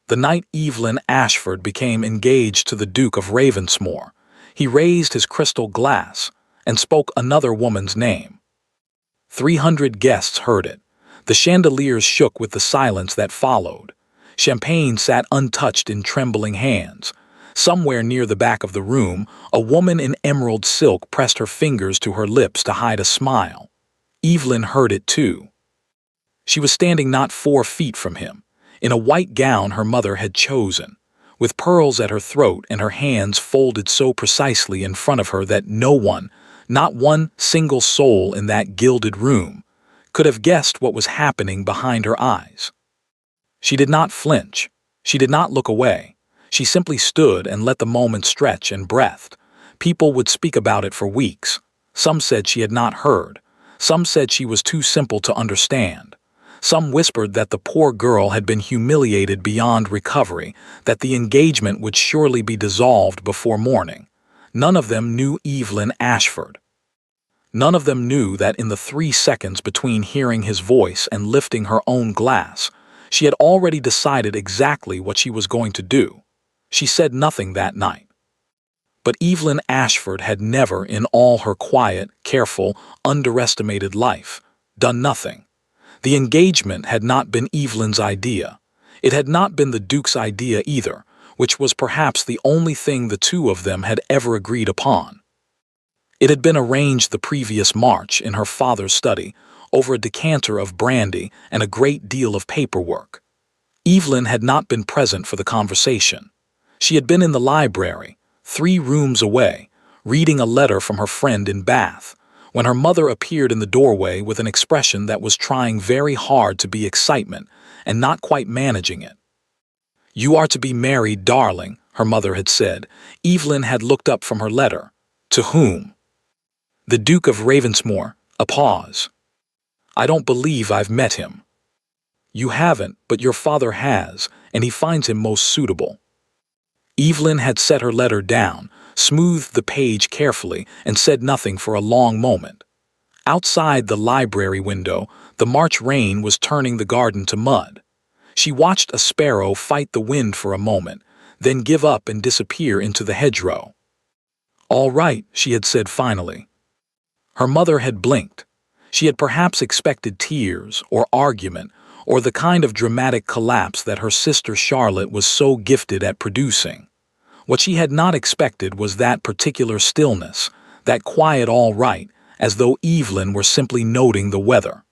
The night Evelyn Ashford became engaged to the Duke of Ravensmore, he raised his crystal glass and spoke another woman's name. 300 guests heard it. The chandeliers shook with the silence that followed. Champagne sat untouched in trembling hands. Somewhere near the back of the room, a woman in emerald silk pressed her fingers to her lips to hide a smile. Evelyn heard it too. She was standing not 4 feet from him, in a white gown her mother had chosen, with pearls at her throat and her hands folded so precisely in front of her that no one, not one single soul in that gilded room, could have guessed what was happening behind her eyes. She did not flinch. She did not look away. She simply stood and let the moment stretch and breathed. People would speak about it for weeks. Some said she had not heard. Some said she was too simple to understand. Some whispered that the poor girl had been humiliated beyond recovery, that the engagement would surely be dissolved before morning. None of them knew Evelyn Ashford. None of them knew that in the 3 seconds between hearing his voice and lifting her own glass, she had already decided exactly what she was going to do. She said nothing that night. But Evelyn Ashford had never, in all her quiet, careful, underestimated life, done nothing. The engagement had not been Evelyn's idea. It had not been the Duke's idea either, which was perhaps the only thing the two of them had ever agreed upon. It had been arranged the previous March in her father's study, over a decanter of brandy and a great deal of paperwork. Evelyn had not been present for the conversation. She had been in the library, 3 rooms away, reading a letter from her friend in Bath, when her mother appeared in the doorway with an expression that was trying very hard to be excitement and not quite managing it. "You are to be married, darling," her mother had said. Evelyn had looked up from her letter. "To whom?" "The Duke of Ravensmore." A pause. "I don't believe I've met him." "You haven't, but your father has, and he finds him most suitable." Evelyn had set her letter down, smoothed the page carefully, and said nothing for a long moment. Outside the library window, the March rain was turning the garden to mud. She watched a sparrow fight the wind for a moment, then give up and disappear into the hedgerow. "All right," she had said finally. Her mother had blinked. She had perhaps expected tears, or argument, or the kind of dramatic collapse that her sister Charlotte was so gifted at producing. What she had not expected was that particular stillness, that quiet all right, as though Evelyn were simply noting the weather.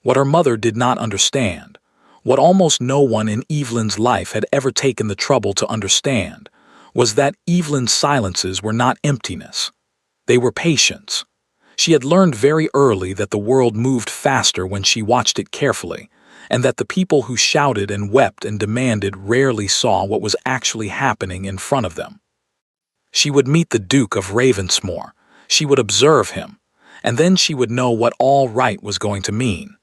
What her mother did not understand, what almost no one in Evelyn's life had ever taken the trouble to understand, was that Evelyn's silences were not emptiness. They were patience. She had learned very early that the world moved faster when she watched it carefully, and that the people who shouted and wept and demanded rarely saw what was actually happening in front of them. She would meet the Duke of Ravensmore. She would observe him, and then she would know what all right was going to mean.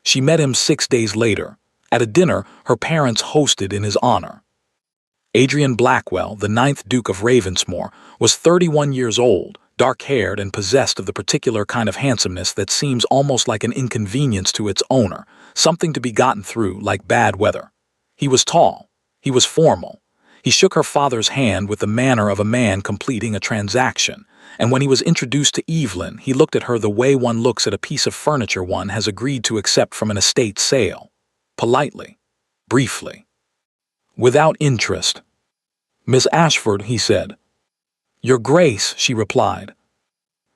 She met him 6 days later, at a dinner her parents hosted in his honor. Adrian Blackwell, the 9th Duke of Ravensmore, was 31 years old, dark-haired and possessed of the particular kind of handsomeness that seems almost like an inconvenience to its owner, something to be gotten through like bad weather. He was tall. He was formal. He shook her father's hand with the manner of a man completing a transaction, and when he was introduced to Evelyn, he looked at her the way one looks at a piece of furniture one has agreed to accept from an estate sale. Politely. Briefly. Without interest. "Miss Ashford," he said. "Your Grace," she replied.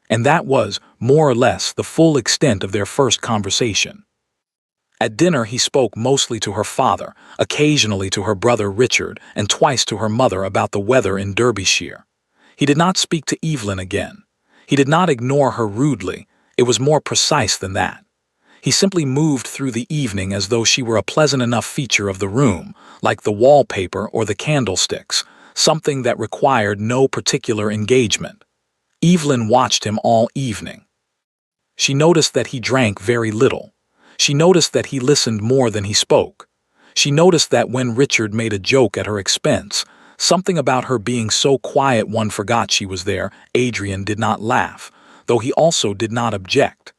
And that was, more or less, the full extent of their first conversation. At dinner he spoke mostly to her father, occasionally to her brother Richard, and twice to her mother about the weather in Derbyshire. He did not speak to Evelyn again. He did not ignore her rudely. It was more precise than that. He simply moved through the evening as though she were a pleasant enough feature of the room, like the wallpaper or the candlesticks, something that required no particular engagement. Evelyn watched him all evening. She noticed that he drank very little. She noticed that he listened more than he spoke. She noticed that when Richard made a joke at her expense, something about her being so quiet one forgot she was there, Adrian did not laugh, though he also did not object.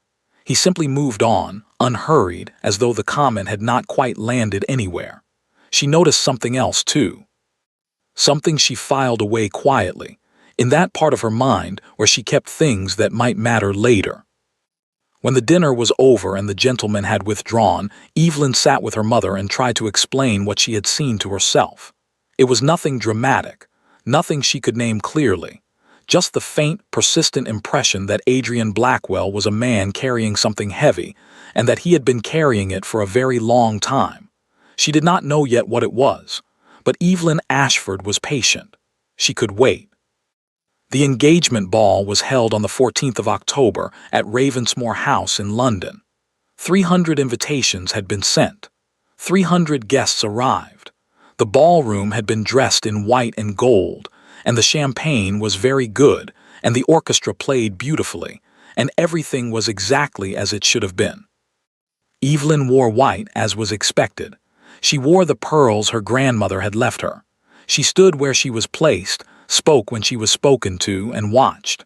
He simply moved on, unhurried, as though the comment had not quite landed anywhere. she noticed something else too. Something she filed away quietly, in that part of her mind where she kept things that might matter later. When the dinner was over and the gentleman had withdrawn, Evelyn sat with her mother and tried to explain what she had seen to herself. It was nothing dramatic, nothing she could name clearly, just the faint, persistent impression that Adrian Blackwell was a man carrying something heavy, and that he had been carrying it for a very long time. She did not know yet what it was, but Evelyn Ashford was patient. She could wait. The engagement ball was held on the 14th of October at Ravensmore House in London. 300 invitations had been sent. 300 guests arrived. The ballroom had been dressed in white and gold, and the champagne was very good, and the orchestra played beautifully, and everything was exactly as it should have been. Evelyn wore white as was expected. She wore the pearls her grandmother had left her. She stood where she was placed, spoke when she was spoken to, and watched.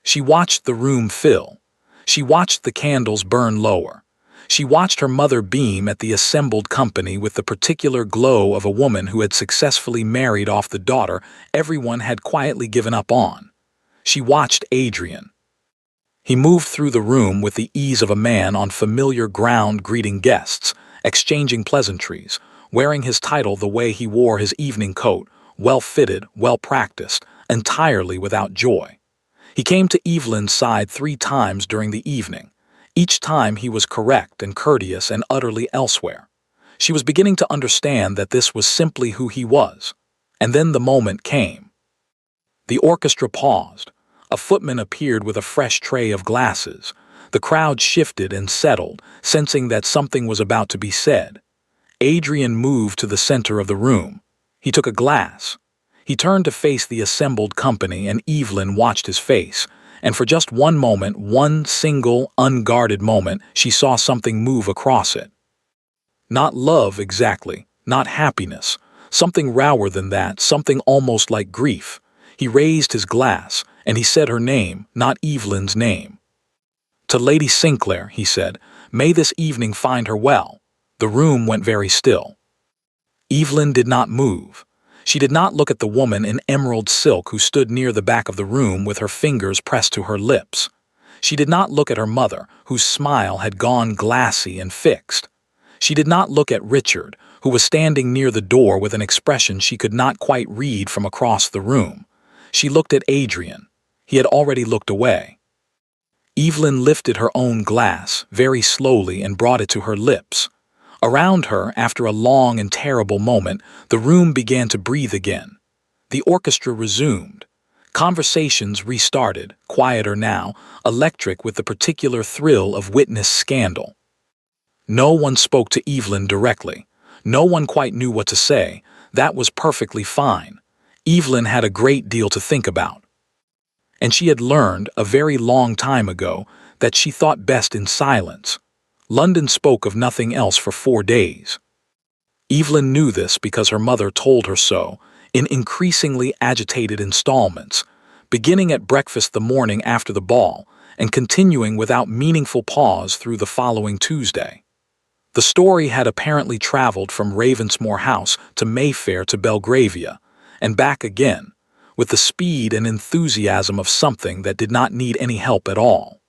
She watched the room fill. She watched the candles burn lower. She watched her mother beam at the assembled company with the particular glow of a woman who had successfully married off the daughter everyone had quietly given up on. She watched Adrian. He moved through the room with the ease of a man on familiar ground, greeting guests, exchanging pleasantries, wearing his title the way he wore his evening coat, well-fitted, well-practiced, entirely without joy. He came to Evelyn's side 3 times during the evening. Each time he was correct and courteous and utterly elsewhere. She was beginning to understand that this was simply who he was. And then the moment came. The orchestra paused. A footman appeared with a fresh tray of glasses. The crowd shifted and settled, sensing that something was about to be said. Adrian moved to the center of the room. He took a glass. He turned to face the assembled company, and Evelyn watched his face. And for just one moment, one single, unguarded moment, she saw something move across it. Not love exactly, not happiness. Something rower than that, something almost like grief. He raised his glass, and he said her name, not Evelyn's name. "To Lady Sinclair," he said, "may this evening find her well." The room went very still. Evelyn did not move. She did not look at the woman in emerald silk who stood near the back of the room with her fingers pressed to her lips. She did not look at her mother, whose smile had gone glassy and fixed. She did not look at Richard, who was standing near the door with an expression she could not quite read from across the room. She looked at Adrian. He had already looked away. Evelyn lifted her own glass very slowly and brought it to her lips. Around her, after a long and terrible moment, the room began to breathe again. The orchestra resumed. Conversations restarted, quieter now, electric with the particular thrill of witness scandal. No one spoke to Evelyn directly. No one quite knew what to say. That was perfectly fine. Evelyn had a great deal to think about. And she had learned, a very long time ago, that she thought best in silence. London spoke of nothing else for 4 days. Evelyn knew this because her mother told her so, in increasingly agitated installments, beginning at breakfast the morning after the ball and continuing without meaningful pause through the following Tuesday. The story had apparently traveled from Ravensmore House to Mayfair to Belgravia, and back again, with the speed and enthusiasm of something that did not need any help at all.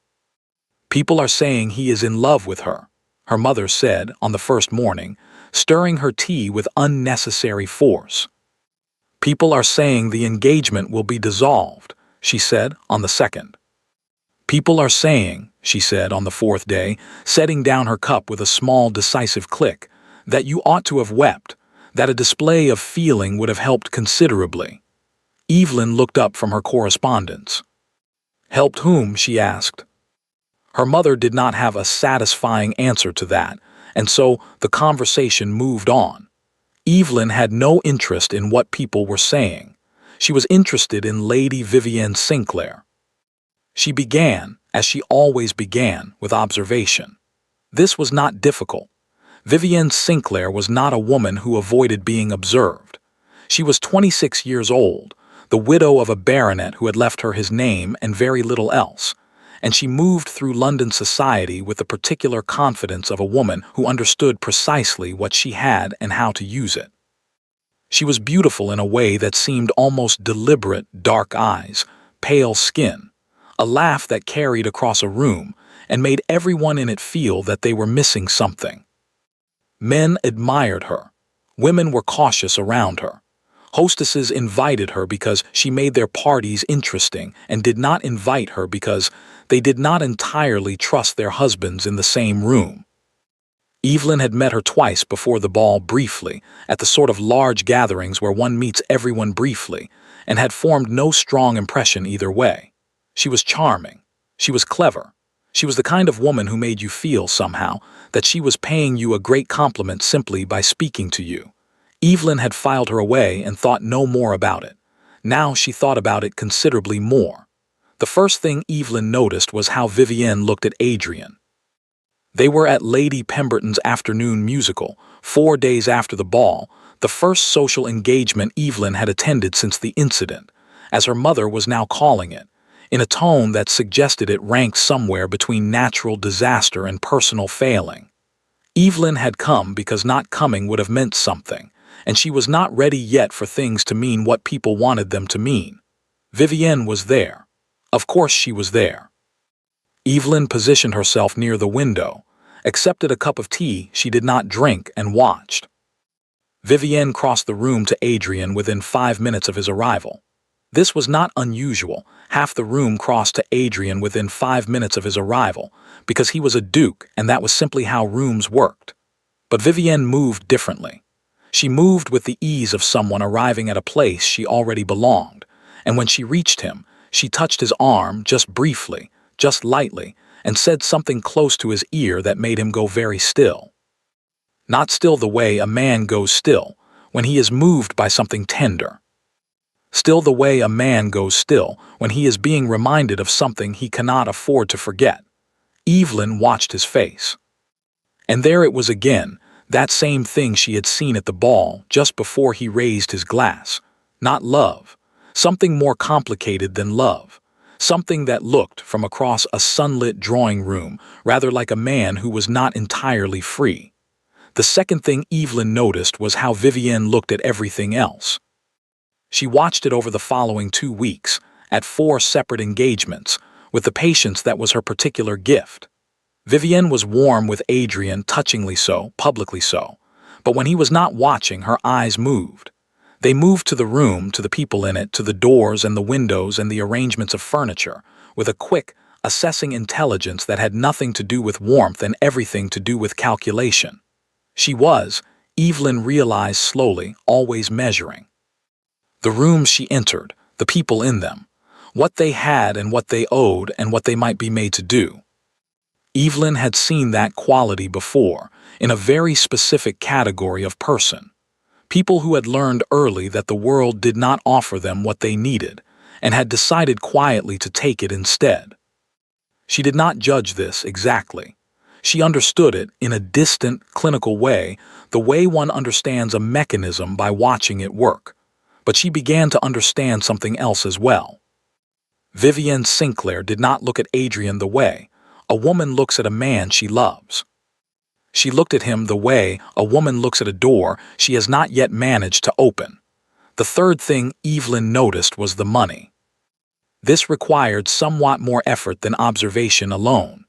"People are saying he is in love with her," her mother said on the first morning, stirring her tea with unnecessary force. "People are saying the engagement will be dissolved," she said on the second. "People are saying," she said on the 4th day, setting down her cup with a small decisive click, "that you ought to have wept, that a display of feeling would have helped considerably." Evelyn looked up from her correspondence. "Helped whom?" she asked. Her mother did not have a satisfying answer to that, and so the conversation moved on. Evelyn had no interest in what people were saying. She was interested in Lady Vivienne Sinclair. She began, as she always began, with observation. This was not difficult. Vivienne Sinclair was not a woman who avoided being observed. She was 26 years old, the widow of a baronet who had left her his name and very little else, and she moved through London society with the particular confidence of a woman who understood precisely what she had and how to use it. She was beautiful in a way that seemed almost deliberate: dark eyes, pale skin, a laugh that carried across a room and made everyone in it feel that they were missing something. Men admired her. Women were cautious around her. Hostesses invited her because she made their parties interesting and did not invite her because they did not entirely trust their husbands in the same room. Evelyn had met her twice before the ball briefly, at the sort of large gatherings where one meets everyone briefly, and had formed no strong impression either way. She was charming. She was clever. She was the kind of woman who made you feel, somehow, that she was paying you a great compliment simply by speaking to you. Evelyn had filed her away and thought no more about it. Now she thought about it considerably more. The first thing Evelyn noticed was how Vivienne looked at Adrian. They were at Lady Pemberton's afternoon musical, 4 days after the ball, the first social engagement Evelyn had attended since the incident, as her mother was now calling it, in a tone that suggested it ranked somewhere between natural disaster and personal failing. Evelyn had come because not coming would have meant something, and she was not ready yet for things to mean what people wanted them to mean. Vivienne was there. Of course she was there. Evelyn positioned herself near the window, accepted a cup of tea she did not drink, and watched. Vivienne crossed the room to Adrian within 5 minutes of his arrival. This was not unusual. Half the room crossed to Adrian within 5 minutes of his arrival, because he was a duke and that was simply how rooms worked. But Vivienne moved differently. She moved with the ease of someone arriving at a place she already belonged, and when she reached him, she touched his arm just briefly, just lightly, and said something close to his ear that made him go very still. Not still the way a man goes still when he is moved by something tender. Still the way a man goes still when he is being reminded of something he cannot afford to forget. Evelyn watched his face. And there it was again, that same thing she had seen at the ball just before he raised his glass. Not love. Something more complicated than love. Something that looked, from across a sunlit drawing room, rather like a man who was not entirely free. The second thing Evelyn noticed was how Vivienne looked at everything else. She watched it over the following 2 weeks, at 4 separate engagements, with the patience that was her particular gift. Vivienne was warm with Adrian, touchingly so, publicly so, but when he was not watching, her eyes moved. They moved to the room, to the people in it, to the doors and the windows and the arrangements of furniture, with a quick, assessing intelligence that had nothing to do with warmth and everything to do with calculation. She was, Evelyn realized slowly, always measuring. The rooms she entered, the people in them, what they had and what they owed and what they might be made to do. Evelyn had seen that quality before, in a very specific category of person. People who had learned early that the world did not offer them what they needed, and had decided quietly to take it instead. She did not judge this exactly. She understood it in a distant, clinical way, the way one understands a mechanism by watching it work. But she began to understand something else as well. Vivienne Sinclair did not look at Adrian the way a woman looks at a man she loves. She looked at him the way a woman looks at a door she has not yet managed to open. The third thing Evelyn noticed was the money. This required somewhat more effort than observation alone.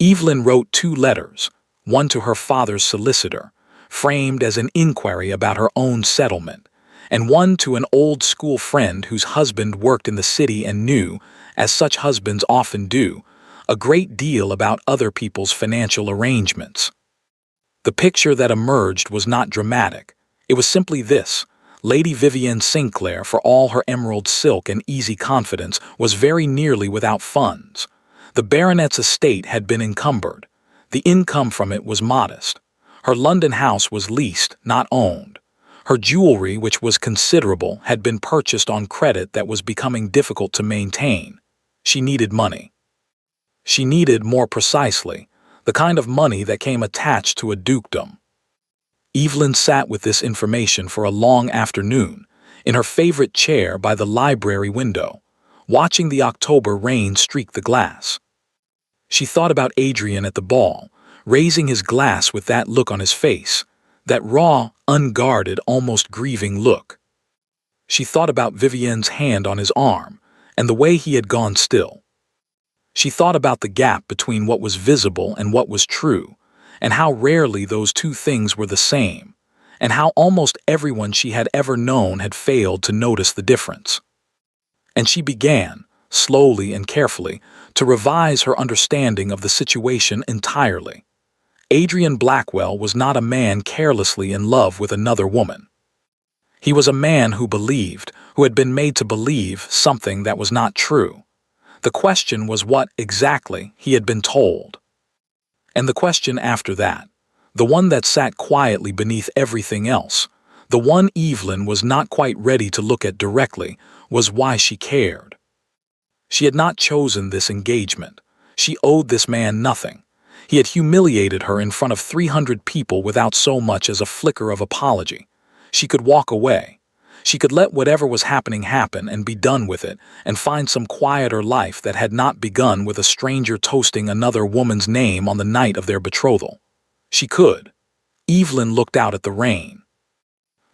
Evelyn wrote 2 letters, one to her father's solicitor, framed as an inquiry about her own settlement, and one to an old school friend whose husband worked in the city and knew, as such husbands often do, a great deal about other people's financial arrangements. The picture that emerged was not dramatic. It was simply this: Lady Vivienne Sinclair, for all her emerald silk and easy confidence, was very nearly without funds. The baronet's estate had been encumbered. The income from it was modest. Her London house was leased, not owned. Her jewelry, which was considerable, had been purchased on credit that was becoming difficult to maintain. She needed money. She needed, more precisely, the kind of money that came attached to a dukedom. Evelyn sat with this information for a long afternoon, in her favorite chair by the library window, watching the October rain streak the glass. She thought about Adrian at the ball, raising his glass with that look on his face, that raw, unguarded, almost grieving look. She thought about Vivienne's hand on his arm, and the way he had gone still. She thought about the gap between what was visible and what was true, and how rarely those two things were the same, and how almost everyone she had ever known had failed to notice the difference. And she began, slowly and carefully, to revise her understanding of the situation entirely. Adrian Blackwell was not a man carelessly in love with another woman. He was a man who believed, who had been made to believe something that was not true. The question was what, exactly, he had been told. And the question after that, the one that sat quietly beneath everything else, the one Evelyn was not quite ready to look at directly, was why she cared. She had not chosen this engagement. She owed this man nothing. He had humiliated her in front of 300 people without so much as a flicker of apology. She could walk away. She could let whatever was happening happen and be done with it and find some quieter life that had not begun with a stranger toasting another woman's name on the night of their betrothal. She could. Evelyn looked out at the rain.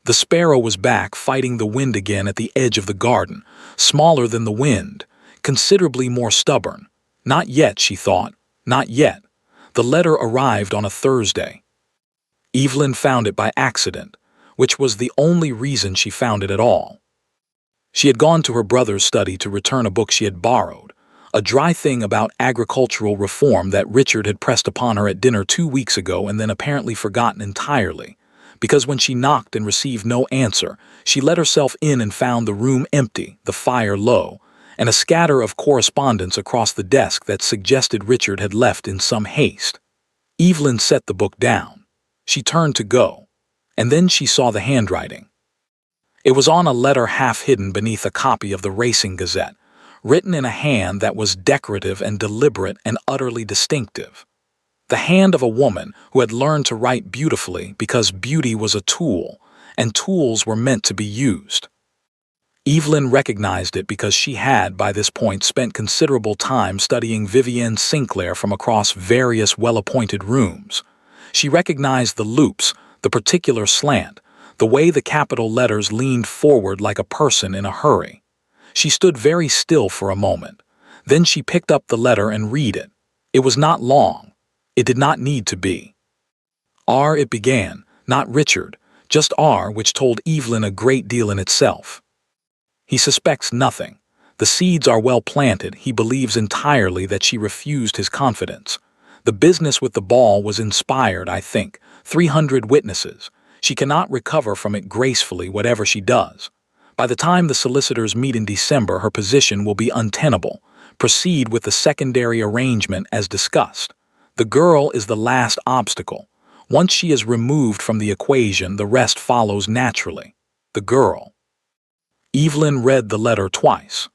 The sparrow was back fighting the wind again at the edge of the garden, smaller than the wind, considerably more stubborn. Not yet, she thought. Not yet. The letter arrived on a Thursday. Evelyn found it by accident, which was the only reason she found it at all. She had gone to her brother's study to return a book she had borrowed, a dry thing about agricultural reform that Richard had pressed upon her at dinner 2 weeks ago and then apparently forgotten entirely, because when she knocked and received no answer, she let herself in and found the room empty, the fire low, and a scatter of correspondence across the desk that suggested Richard had left in some haste. Evelyn set the book down. She turned to go, and then she saw the handwriting. It was on a letter half hidden beneath a copy of the Racing Gazette, written in a hand that was decorative and deliberate and utterly distinctive. The hand of a woman who had learned to write beautifully because beauty was a tool, and tools were meant to be used. Evelyn recognized it because she had, by this point, spent considerable time studying Vivienne Sinclair from across various well-appointed rooms. She recognized the loops, the particular slant, the way the capital letters leaned forward like a person in a hurry. She stood very still for a moment. Then she picked up the letter and read it. It was not long. It did not need to be. R, it began, not Richard, just R, which told Evelyn a great deal in itself. He suspects nothing. The seeds are well planted. He believes entirely that she refused his confidence. The business with the ball was inspired, I think. 300 witnesses. She cannot recover from it gracefully, whatever she does. By the time the solicitors meet in December, her position will be untenable. Proceed with the secondary arrangement as discussed. The girl is the last obstacle. Once she is removed from the equation, the rest follows naturally. The girl. Evelyn read the letter twice.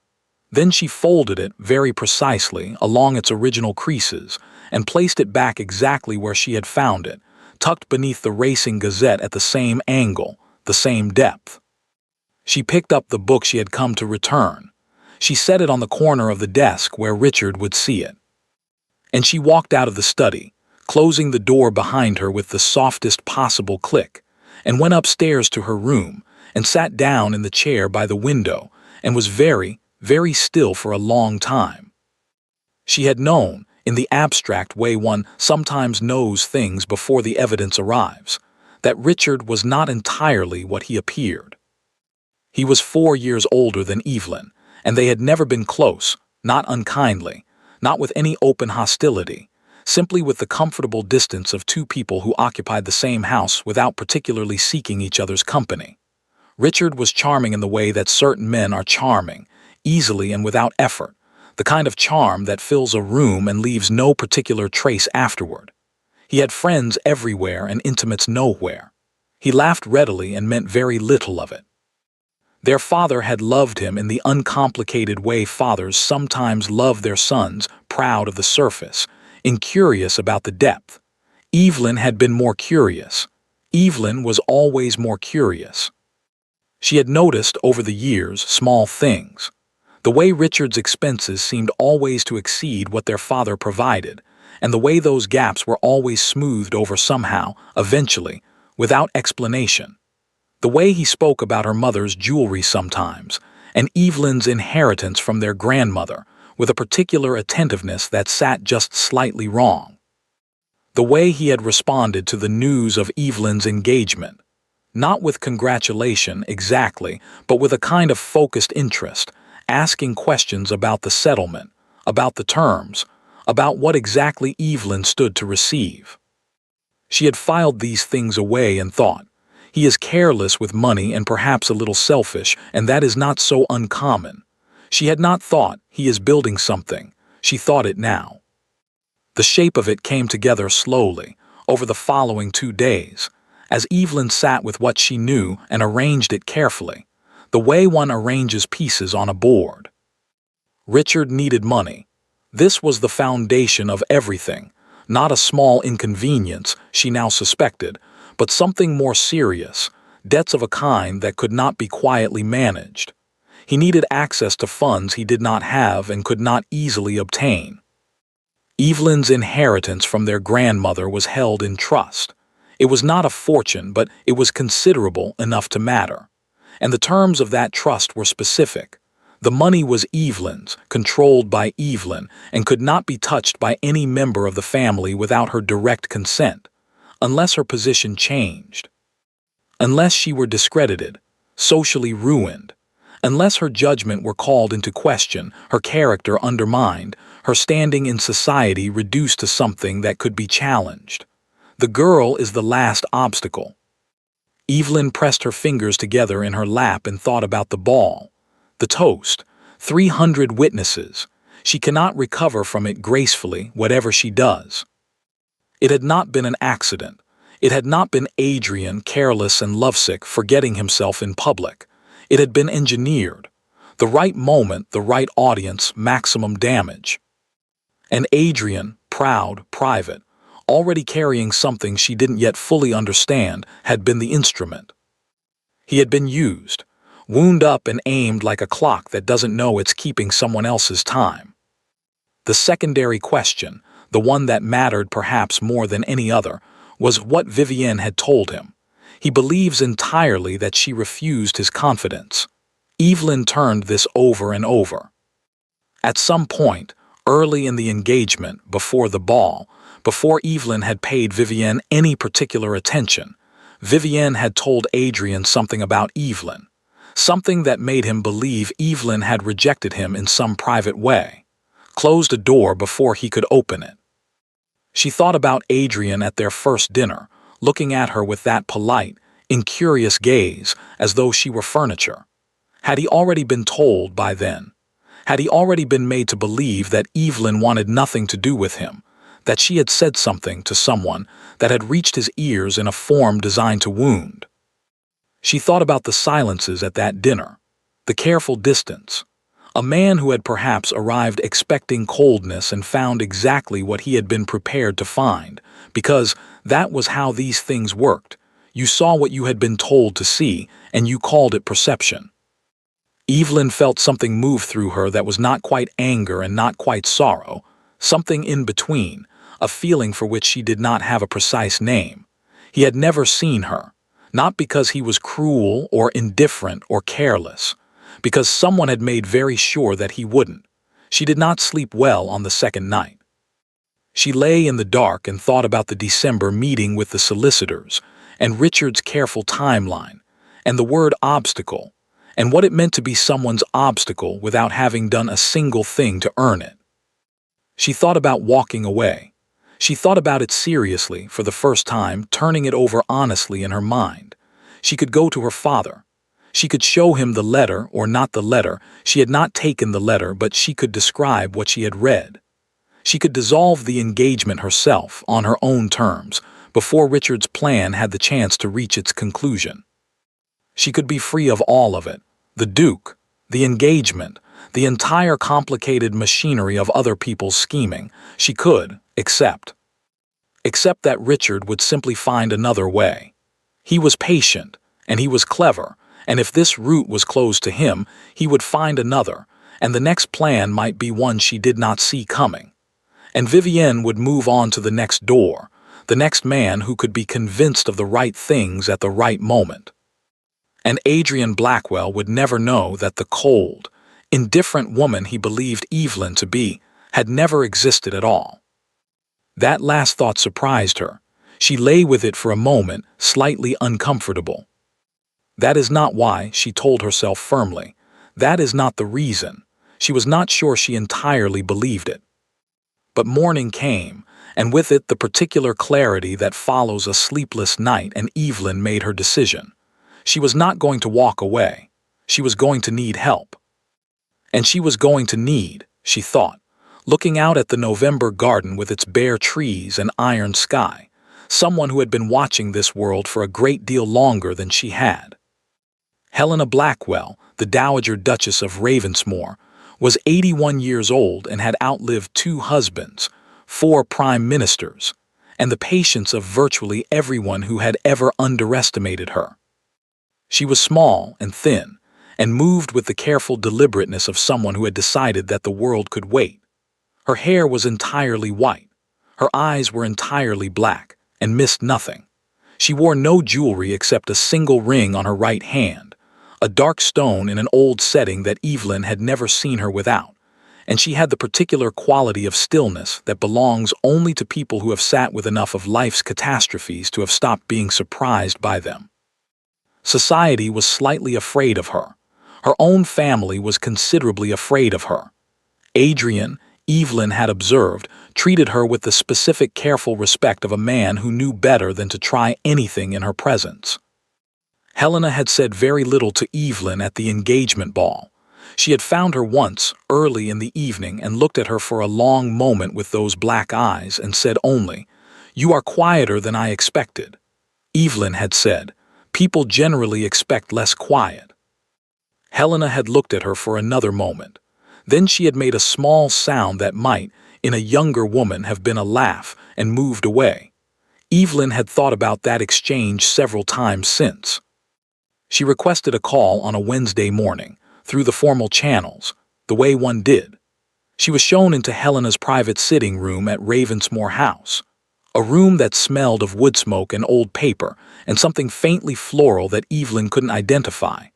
Then she folded it very precisely along its original creases and placed it back exactly where she had found it, tucked beneath the Racing Gazette at the same angle, the same depth. She picked up the book she had come to return. She set it on the corner of the desk where Richard would see it. And she walked out of the study, closing the door behind her with the softest possible click, and went upstairs to her room and sat down in the chair by the window and was very, very still for a long time. She had known, in the abstract way one sometimes knows things before the evidence arrives, that Richard was not entirely what he appeared. He was 4 years older than Evelyn, and they had never been close, not unkindly, not with any open hostility, simply with the comfortable distance of two people who occupied the same house without particularly seeking each other's company. Richard was charming in the way that certain men are charming, easily and without effort, the kind of charm that fills a room and leaves no particular trace afterward. He had friends everywhere and intimates nowhere. He laughed readily and meant very little of it. Their father had loved him in the uncomplicated way fathers sometimes love their sons, proud of the surface, incurious about the depth. Evelyn had been more curious. Evelyn was always more curious. She had noticed over the years small things. The way Richard's expenses seemed always to exceed what their father provided, and the way those gaps were always smoothed over somehow, eventually, without explanation. The way he spoke about her mother's jewelry sometimes, and Evelyn's inheritance from their grandmother, with a particular attentiveness that sat just slightly wrong. The way he had responded to the news of Evelyn's engagement, not with congratulation exactly, but with a kind of focused interest, asking questions about the settlement, about the terms, about what exactly Evelyn stood to receive. She had filed these things away and thought, he is careless with money and perhaps a little selfish, and that is not so uncommon. She had not thought, he is building something. She thought it now. The shape of it came together slowly, over the following 2 days, as Evelyn sat with what she knew and arranged it carefully, the way one arranges pieces on a board. Richard needed money. This was the foundation of everything, not a small inconvenience, she now suspected, but something more serious, debts of a kind that could not be quietly managed. He needed access to funds he did not have and could not easily obtain. Evelyn's inheritance from their grandmother was held in trust. It was not a fortune, but it was considerable enough to matter. And the terms of that trust were specific. The money was Evelyn's, controlled by Evelyn, and could not be touched by any member of the family without her direct consent, unless her position changed, unless she were discredited, socially ruined, unless her judgment were called into question, her character undermined, her standing in society reduced to something that could be challenged. The girl is the last obstacle. Evelyn pressed her fingers together in her lap and thought about the ball, the toast, 300 witnesses. She cannot recover from it gracefully, whatever she does. It had not been an accident. It had not been Adrian, careless and lovesick, forgetting himself in public. It had been engineered. The right moment, the right audience, maximum damage. And Adrian, proud, private, already carrying something she didn't yet fully understand, had been the instrument. He had been used, wound up and aimed like a clock that doesn't know it's keeping someone else's time. The secondary question, the one that mattered perhaps more than any other, was what Vivienne had told him. He believes entirely that she refused his confidence. Evelyn turned this over and over. At some point, early in the engagement, before the ball, before Evelyn had paid Vivienne any particular attention, Vivienne had told Adrian something about Evelyn, something that made him believe Evelyn had rejected him in some private way, closed a door before he could open it. She thought about Adrian at their first dinner, looking at her with that polite, incurious gaze, as though she were furniture. Had he already been told by then? Had he already been made to believe that Evelyn wanted nothing to do with him, that she had said something to someone that had reached his ears in a form designed to wound? She thought about the silences at that dinner, the careful distance. A man who had perhaps arrived expecting coldness and found exactly what he had been prepared to find, because that was how these things worked. You saw what you had been told to see, and you called it perception. Evelyn felt something move through her that was not quite anger and not quite sorrow, something in between, a feeling for which she did not have a precise name. He had never seen her, not because he was cruel or indifferent or careless, because someone had made very sure that he wouldn't. She did not sleep well on the second night. She lay in the dark and thought about the December meeting with the solicitors, and Richard's careful timeline, and the word obstacle, and what it meant to be someone's obstacle without having done a single thing to earn it. She thought about walking away. She thought about it seriously for the first time, turning it over honestly in her mind. She could go to her father. She could show him the letter or not the letter. She had not taken the letter, but she could describe what she had read. She could dissolve the engagement herself on her own terms before Richard's plan had the chance to reach its conclusion. She could be free of all of it, the Duke, the engagement, the entire complicated machinery of other people's scheming. She could, except that Richard would simply find another way. He was patient, and he was clever, and if this route was closed to him, he would find another, and the next plan might be one she did not see coming. And Vivienne would move on to the next door, the next man who could be convinced of the right things at the right moment. And Adrian Blackwell would never know that the cold, indifferent woman he believed Evelyn to be had never existed at all. That last thought surprised her. She lay with it for a moment, slightly uncomfortable. That is not why, she told herself firmly. That is not the reason. She was not sure she entirely believed it. But morning came, and with it the particular clarity that follows a sleepless night, and Evelyn made her decision. She was not going to walk away. She was going to need help. And she was going to need, she thought, looking out at the November garden with its bare trees and iron sky, someone who had been watching this world for a great deal longer than she had. Helena Blackwell, the Dowager Duchess of Ravensmore, was 81 years old and had outlived 2 husbands, 4 prime ministers, and the patience of virtually everyone who had ever underestimated her. She was small and thin, and moved with the careful deliberateness of someone who had decided that the world could wait. Her hair was entirely white, her eyes were entirely black, and missed nothing. She wore no jewelry except a single ring on her right hand, a dark stone in an old setting that Evelyn had never seen her without, and she had the particular quality of stillness that belongs only to people who have sat with enough of life's catastrophes to have stopped being surprised by them. Society was slightly afraid of her. Her own family was considerably afraid of her. Adrian, Evelyn had observed, treated her with the specific careful respect of a man who knew better than to try anything in her presence. Helena had said very little to Evelyn at the engagement ball. She had found her once, early in the evening, and looked at her for a long moment with those black eyes and said only, "You are quieter than I expected." Evelyn had said, "People generally expect less quiet." Helena had looked at her for another moment. Then she had made a small sound that might, in a younger woman, have been a laugh, and moved away. Evelyn had thought about that exchange several times since. She requested a call on a Wednesday morning, through the formal channels, the way one did. She was shown into Helena's private sitting room at Ravensmore House, a room that smelled of wood smoke and old paper and something faintly floral that Evelyn couldn't identify,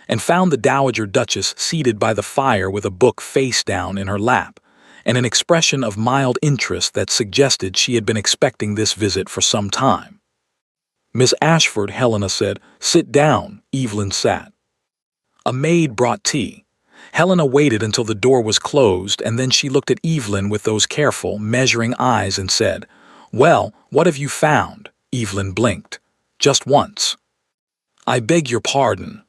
and found the Dowager Duchess seated by the fire with a book face down in her lap, and an expression of mild interest that suggested she had been expecting this visit for some time. "Miss Ashford," Helena said. "Sit down." Evelyn sat. A maid brought tea. Helena waited until the door was closed, and then she looked at Evelyn with those careful, measuring eyes and said, "Well, what have you found?" Evelyn blinked. "Just once." "I beg your pardon."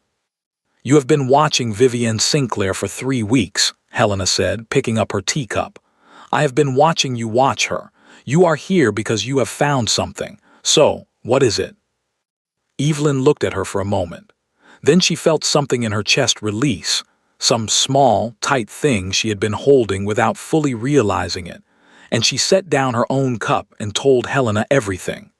"You have been watching Vivienne Sinclair for 3 weeks," Helena said, picking up her teacup. "I have been watching you watch her. You are here because you have found something. So, what is it?" Evelyn looked at her for a moment. Then she felt something in her chest release, some small, tight thing she had been holding without fully realizing it, and she set down her own cup and told Helena everything.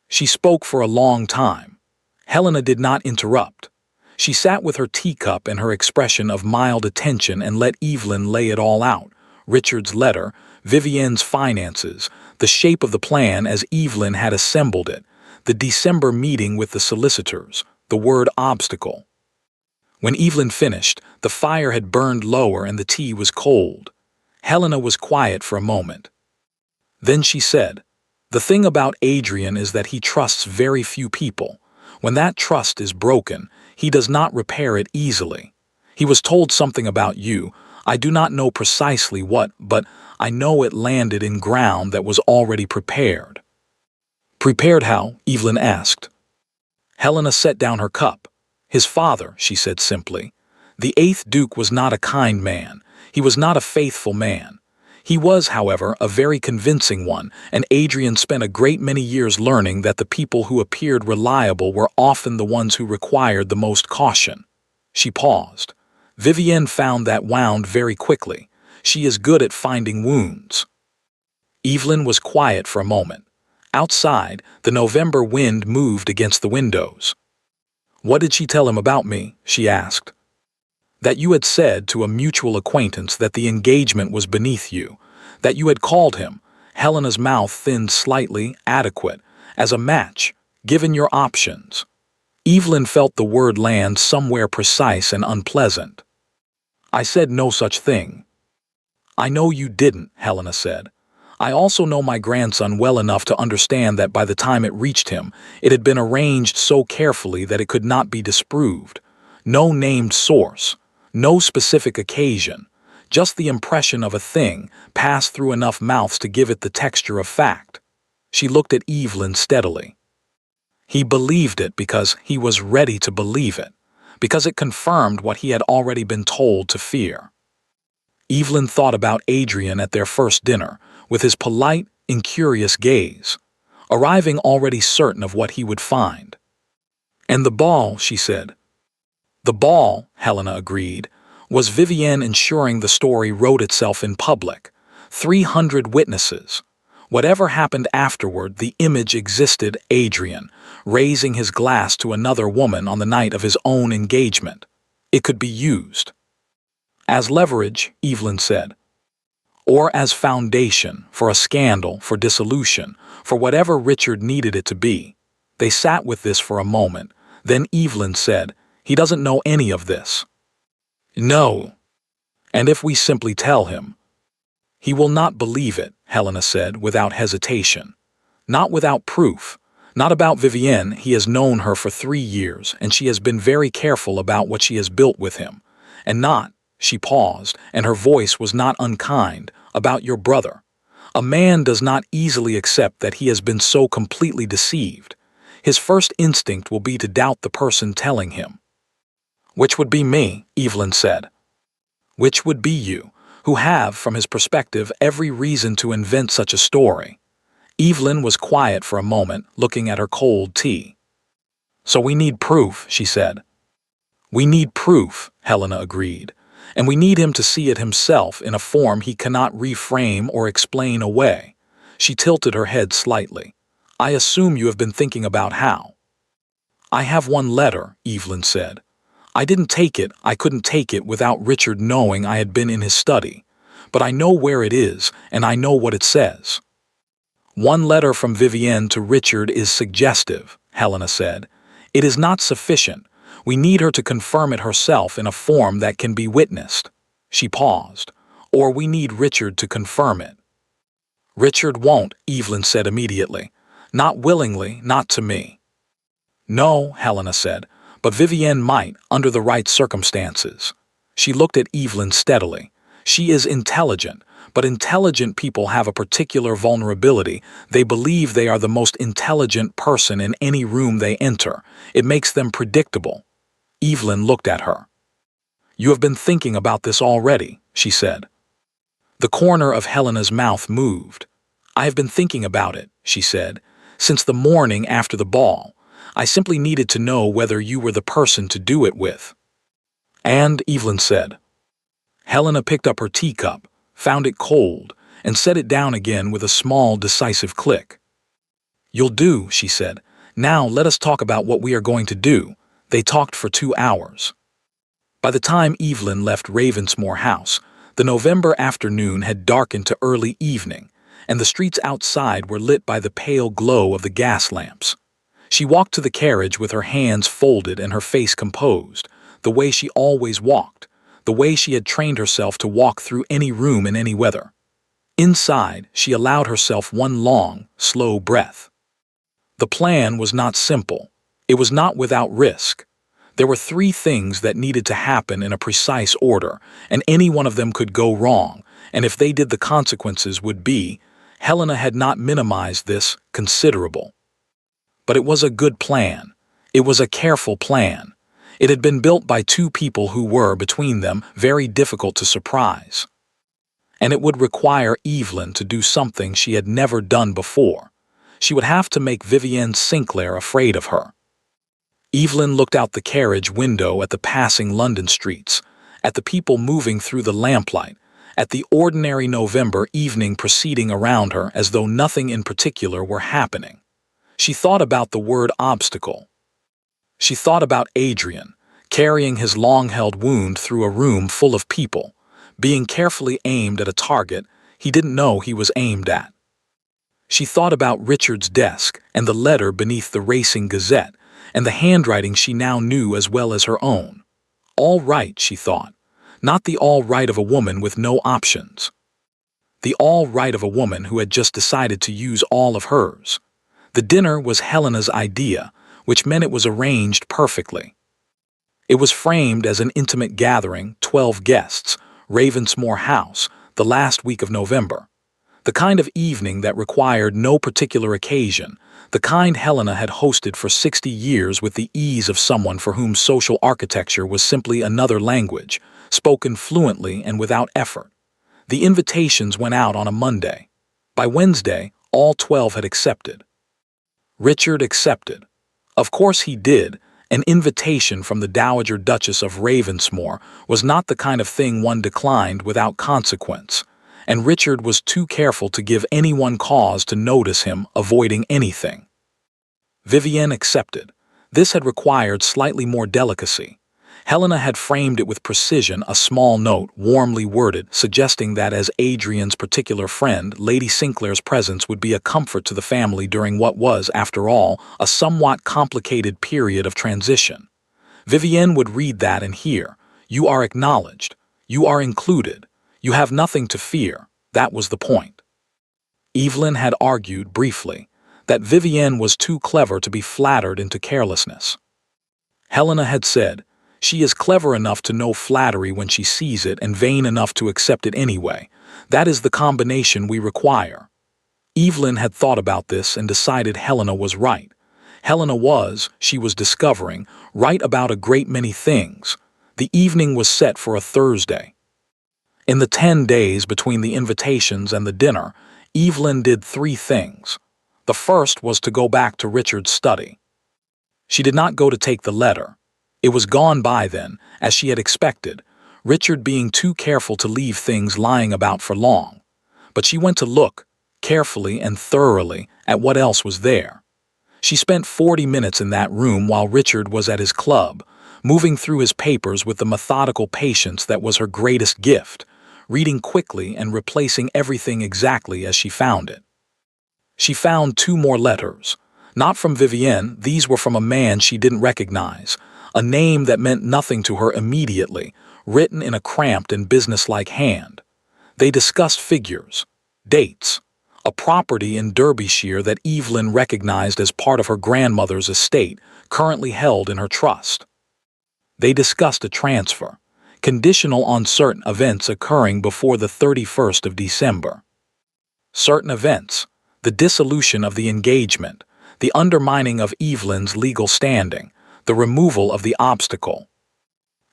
She spoke for a long time. Helena did not interrupt. She sat with her teacup and her expression of mild attention and let Evelyn lay it all out: Richard's letter, Vivienne's finances, the shape of the plan as Evelyn had assembled it, the December meeting with the solicitors, the word obstacle. When Evelyn finished, the fire had burned lower and the tea was cold. Helena was quiet for a moment. Then she said, "The thing about Adrian is that he trusts very few people. When that trust is broken, he does not repair it easily. He was told something about you. I do not know precisely what, but I know it landed in ground that was already prepared." "Prepared how?" Evelyn asked. Helena set down her cup. "His father," she said simply. "The 8th Duke was not a kind man. He was not a faithful man. He was, however, a very convincing one, and Adrian spent a great many years learning that the people who appeared reliable were often the ones who required the most caution." She paused. "Vivienne found that wound very quickly. She is good at finding wounds." Evelyn was quiet for a moment. Outside, the November wind moved against the windows. "What did she tell him about me?" she asked. That you had said to a mutual acquaintance that the engagement was beneath you, that you had called him, Helena's mouth thinned slightly, adequate, as a match, given your options. Evelyn felt the word land somewhere precise and unpleasant. I said no such thing. I know you didn't, Helena said. I also know my grandson well enough to understand that by the time it reached him, it had been arranged so carefully that it could not be disproved. No named source, no specific occasion, just the impression of a thing passed through enough mouths to give it the texture of fact. She looked at Evelyn steadily. He believed it because he was ready to believe it, because it confirmed what he had already been told to fear. Evelyn thought about Adrian at their first dinner, with his polite, incurious gaze, arriving already certain of what he would find. And the ball, she said. The ball, Helena agreed, was Vivienne ensuring the story wrote itself in public. 300 witnesses. Whatever happened afterward, the image existed, Adrian, raising his glass to another woman on the night of his own engagement. It could be used. As leverage, Evelyn said. Or as foundation for a scandal, for dissolution, for whatever Richard needed it to be. They sat with this for a moment. Then Evelyn said, he doesn't know any of this. No. And if we simply tell him? He will not believe it, Helena said without hesitation. Not without proof. Not about Vivienne. He has known her for 3 years, and she has been very careful about what she has built with him. And not, she paused, and her voice was not unkind, about your brother. A man does not easily accept that he has been so completely deceived. His first instinct will be to doubt the person telling him. Which would be me, Evelyn said. Which would be you, who have, from his perspective, every reason to invent such a story. Evelyn was quiet for a moment, looking at her cold tea. So we need proof, she said. We need proof, Helena agreed. And we need him to see it himself in a form he cannot reframe or explain away. She tilted her head slightly. I assume you have been thinking about how. I have one letter, Evelyn said. I didn't take it, I couldn't take it without Richard knowing I had been in his study. But I know where it is, and I know what it says. One letter from Vivienne to Richard is suggestive, Helena said. It is not sufficient. We need her to confirm it herself in a form that can be witnessed. She paused. Or we need Richard to confirm it. Richard won't, Evelyn said immediately. Not willingly, not to me. No, Helena said, but Vivienne might, under the right circumstances. She looked at Evelyn steadily. She is intelligent, but intelligent people have a particular vulnerability. They believe they are the most intelligent person in any room they enter. It makes them predictable. Evelyn looked at her. You have been thinking about this already, she said. The corner of Helena's mouth moved. I have been thinking about it, she said, since the morning after the ball. I simply needed to know whether you were the person to do it with. And, Evelyn said. Helena picked up her teacup, found it cold, and set it down again with a small, decisive click. You'll do, she said. Now let us talk about what we are going to do. They talked for 2 hours. By the time Evelyn left Ravensmore House, the November afternoon had darkened to early evening, and the streets outside were lit by the pale glow of the gas lamps. She walked to the carriage with her hands folded and her face composed, the way she always walked, the way she had trained herself to walk through any room in any weather. Inside, she allowed herself one long, slow breath. The plan was not simple. It was not without risk. There were 3 things that needed to happen in a precise order, and any one of them could go wrong, and if they did, the consequences would be, Helena had not minimized this, considerable. But it was a good plan. It was a careful plan. It had been built by 2 people who were, between them, very difficult to surprise. And it would require Evelyn to do something she had never done before. She would have to make Vivienne Sinclair afraid of her. Evelyn looked out the carriage window at the passing London streets, at the people moving through the lamplight, at the ordinary November evening proceeding around her as though nothing in particular were happening. She thought about the word obstacle. She thought about Adrian, carrying his long-held wound through a room full of people, being carefully aimed at a target he didn't know he was aimed at. She thought about Richard's desk and the letter beneath the Racing Gazette and the handwriting she now knew as well as her own. All right, she thought. Not the all right of a woman with no options. The all right of a woman who had just decided to use all of hers. The dinner was Helena's idea, which meant it was arranged perfectly. It was framed as an intimate gathering, 12 guests, Ravensmore House, the last week of November. The kind of evening that required no particular occasion, the kind Helena had hosted for 60 years with the ease of someone for whom social architecture was simply another language, spoken fluently and without effort. The invitations went out on a Monday. By Wednesday, all 12 had accepted. Richard accepted. Of course he did. An invitation from the Dowager Duchess of Ravensmore was not the kind of thing one declined without consequence, and Richard was too careful to give anyone cause to notice him avoiding anything. Vivienne accepted. This had required slightly more delicacy. Helena had framed it with precision, a small note, warmly worded, suggesting that as Adrian's particular friend, Lady Sinclair's presence would be a comfort to the family during what was, after all, a somewhat complicated period of transition. Vivienne would read that and hear, "You are acknowledged. You are included. You have nothing to fear." That was the point. Evelyn had argued, briefly, that Vivienne was too clever to be flattered into carelessness. Helena had said, "She is clever enough to know flattery when she sees it and vain enough to accept it anyway. That is the combination we require." Evelyn had thought about this and decided Helena was right. Helena was, she was discovering, right about a great many things. The evening was set for a Thursday. In the 10 days between the invitations and the dinner, Evelyn did 3 things. The first was to go back to Richard's study. She did not go to take the letter. It was gone by then, as she had expected, Richard being too careful to leave things lying about for long. But she went to look, carefully and thoroughly, at what else was there. She spent 40 minutes in that room while Richard was at his club, moving through his papers with the methodical patience that was her greatest gift, reading quickly and replacing everything exactly as she found it. She found 2 more letters. Not from Vivienne, these were from a man she didn't recognize, a name that meant nothing to her immediately, written in a cramped and businesslike hand. They discussed figures, dates, a property in Derbyshire that Evelyn recognized as part of her grandmother's estate, currently held in her trust. They discussed a transfer, conditional on certain events occurring before the 31st of December. Certain events, the dissolution of the engagement, the undermining of Evelyn's legal standing, the removal of the obstacle.